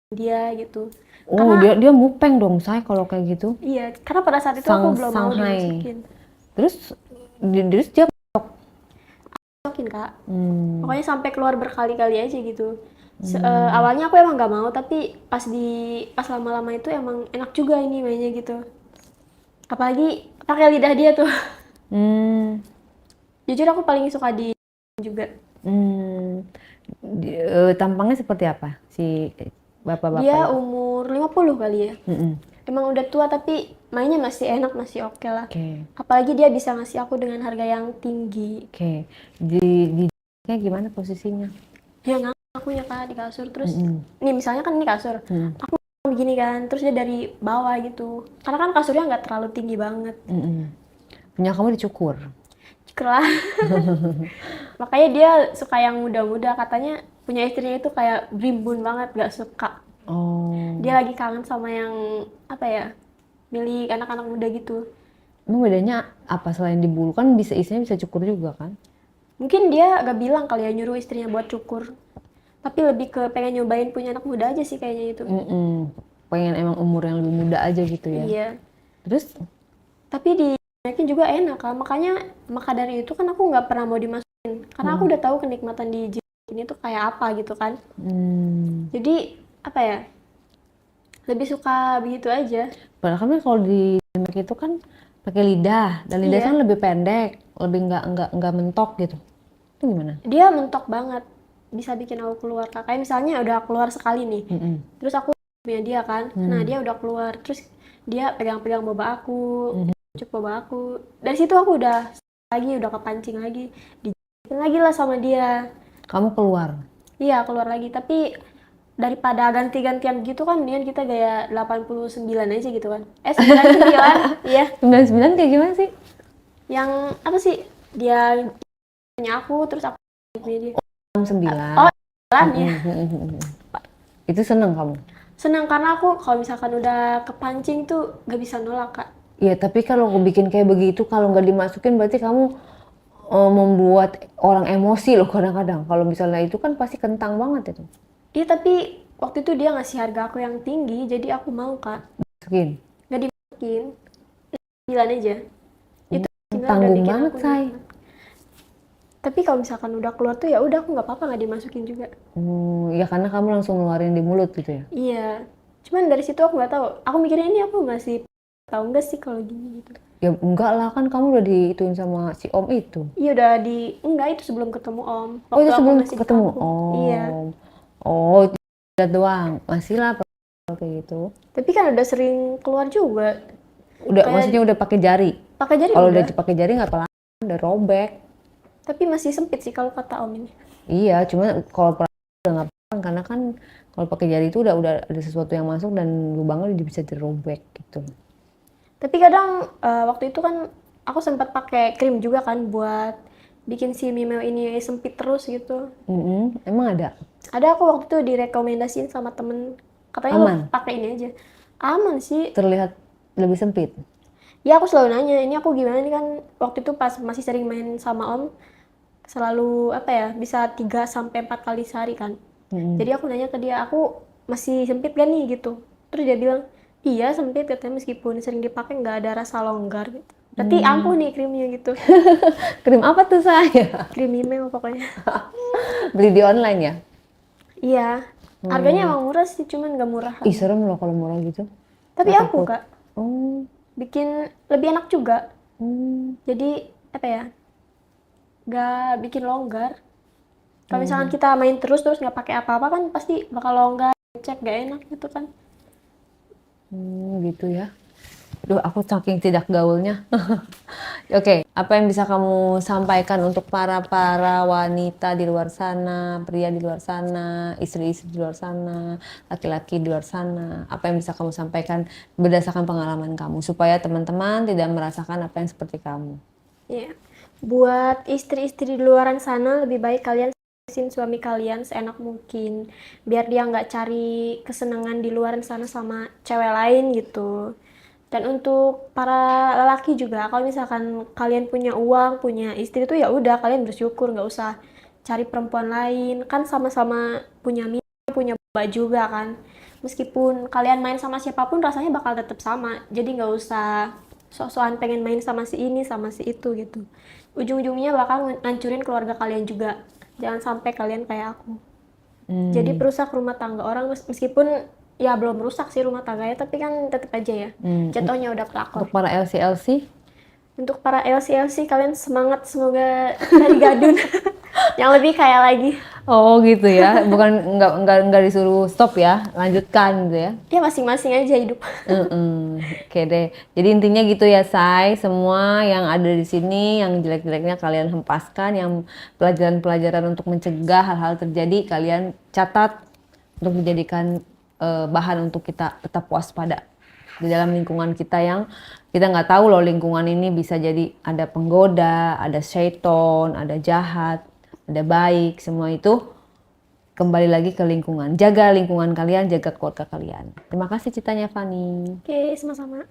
dia gitu. Oh, Karena dia mupeng dong, saya kalau kayak gitu. iya, karena pada saat itu aku belum mau Shanghai. dimasukin. Terus dia Masukin, Kak. hmm, Pokoknya sampai keluar berkali-kali aja gitu. Awalnya aku emang nggak mau, tapi pas lama-lama itu emang enak juga ini mainnya gitu. Apalagi pakai lidah dia tuh. hmm, Jujur aku paling suka di juga. hmm. Tampangnya seperti apa si bapak-bapak Dia itu? umur 50 kali ya. Mm-mm. Emang udah tua tapi mainnya masih enak, masih oke lah. Oke, Apalagi dia bisa ngasih aku dengan harga yang tinggi. oke. Di kayak gimana posisinya? Dia ngangkat aku ya, Kak, di kasur. Terus nih misalnya kan ini kasur. Aku begini kan, terus dia dari bawah gitu. Karena kan kasurnya nggak terlalu tinggi banget. Mm-mm. Punya kamu dicukur. Lah. Makanya dia suka yang muda-muda. Katanya punya istrinya itu kayak berimbun banget, gak suka. Oh, Dia lagi kangen sama yang apa ya, milik anak-anak muda gitu. emang bedanya apa selain di bulu kan bisa isinya bisa cukur juga kan? Mungkin dia gak bilang kali ya nyuruh istrinya buat cukur. Tapi lebih ke pengen nyobain punya anak muda aja sih kayaknya itu. Mm-mm. Pengen emang umur yang lebih muda aja gitu ya. Iya. Terus, Tapi dinaikin juga enak kan. Makanya maka dari itu kan aku nggak pernah mau dimasukin. Karena aku udah tahu kenikmatan di jilat ini tuh kayak apa gitu kan. Jadi apa ya? Lebih suka begitu aja. padahal kan kalau di Mac itu kan pakai lidah dan lidah Iya. kan lebih pendek, lebih nggak mentok gitu. Itu gimana? Dia mentok banget. Bisa bikin aku keluar, Kak. Kayak misalnya udah keluar sekali nih. Terus aku punya dia kan. Nah, dia udah keluar. Terus dia pegang-pegang boba aku, cucuk boba aku. Dari situ aku udah kepancing lagi. Dijakin lagi lah sama dia. Kamu keluar. Iya, keluar lagi. Tapi daripada ganti-gantian gitu kan, mendingan kita gaya 89 aja gitu kan. 99, iya. 99 kayak gimana sih? Yang apa sih? Dia punya aku, terus aku punya dia. 9. Oh, jalan ya. Itu seneng kamu? Senang karena aku kalau misalkan udah kepancing tuh gak bisa nolak, Kak. Iya, tapi kalau aku bikin kayak begitu, kalau nggak dimasukin berarti kamu membuat orang emosi loh kadang-kadang. Kalau misalnya itu kan pasti kentang banget itu. Iya, tapi waktu itu dia ngasih harga aku yang tinggi, jadi aku mau, Kak. Masukin. Gak dimasukin, 9 aja. Itu 9 udah Tanggung bikin banget, aku Say. nikmat. Tapi kalau misalkan udah keluar tuh ya udah aku nggak apa-apa nggak dimasukin juga. Ya karena kamu langsung ngeluarin di mulut gitu ya. Iya. Cuman dari situ aku nggak tahu. Aku mikirnya ini aku ngasih tahu nggak sih kalau gini gitu. Ya enggak lah, kan kamu udah diituin sama si Om itu. Iya udah di enggak itu sebelum ketemu Om. Oh, itu Waktu aku sebelum masih di ketemu kampung. Om. Iya. Oh, itu lihat doang. Masih lah kayak gitu. Tapi kan udah sering keluar juga. Udah, Kayak maksudnya udah pakai jari. pakai jari Kalau udah. udah pakai jari nggak apa-apa, udah robek. Tapi masih sempit sih kalau kata Om ini. Iya, cuma kalau udah nggak apa-apa karena kan kalau pakai jari itu udah ada sesuatu yang masuk dan lubangnya udah bisa dirobek gitu. Tapi kadang waktu itu kan aku sempat pakai krim juga kan buat bikin si Mimeo ini sempit terus gitu. Emang ada? Ada, aku waktu itu direkomendasiin sama temen, katanya lo Aman? pakai ini aja. Aman sih. Terlihat lebih sempit? Ya aku selalu nanya, ini aku gimana nih kan waktu itu pas masih sering main sama Om, selalu apa ya, bisa 3 sampai 4 kali sehari kan. Jadi aku nanya ke dia, aku masih sempit gak nih gitu. Terus dia bilang, iya sempit katanya meskipun sering dipakai nggak ada rasa longgar gitu. Berarti ampuh nih krimnya gitu. Krim apa tuh saya? Krim Mimeo pokoknya. Beli di online ya? Iya, harganya emang murah sih, cuman nggak murah. Ih, serem loh kalau murah gitu. Tapi Nggak aku takut? Kak, Oh, bikin lebih enak juga. hmm. Jadi apa ya, nggak bikin longgar. Kalau misalkan kita main terus nggak pakai apa-apa kan pasti bakal longgar, cek gak enak gitu kan. Gitu ya. Duh, aku saking tidak gaulnya. Oke, apa yang bisa kamu sampaikan untuk para wanita di luar sana, pria di luar sana, istri-istri di luar sana, laki-laki di luar sana? Apa yang bisa kamu sampaikan berdasarkan pengalaman kamu supaya teman-teman tidak merasakan apa yang seperti kamu? Iya. Buat istri-istri di luaran sana lebih baik kalian beresin suami kalian seenak mungkin biar dia nggak cari kesenangan di luaran sana sama cewek lain gitu. Dan untuk para lelaki juga, kalau misalkan kalian punya uang, punya istri tuh ya udah kalian bersyukur, nggak usah cari perempuan lain. Kan sama-sama punya punya baju juga kan. Meskipun kalian main sama siapapun rasanya bakal tetap sama. Jadi nggak usah sok-sokan pengen main sama si ini sama si itu gitu. Ujung-ujungnya bakal ngancurin keluarga kalian juga. Jangan sampai kalian kayak aku. Jadi perusak rumah tangga orang meskipun ya belum rusak sih rumah tangganya, tapi kan tetap aja ya jatuhnya udah pelakor. Untuk para LC Untuk para LC kalian semangat, semoga dari Gadun yang lebih kaya lagi. oh gitu ya, bukan nggak disuruh stop ya, lanjutkan gitu ya. Ya masing-masing aja hidup. Oke deh. Jadi intinya gitu ya, Say. Semua yang ada di sini, yang jelek-jeleknya kalian hempaskan, yang pelajaran-pelajaran untuk mencegah hal-hal terjadi, kalian catat untuk dijadikan bahan untuk kita tetap waspada di dalam lingkungan kita yang kita nggak tahu loh, lingkungan ini bisa jadi ada penggoda, ada syaiton, ada jahat, ada baik, semua itu kembali lagi ke lingkungan. Jaga lingkungan kalian, jaga keluarga kalian. Terima kasih ceritanya, Fanny. Oke, sama-sama.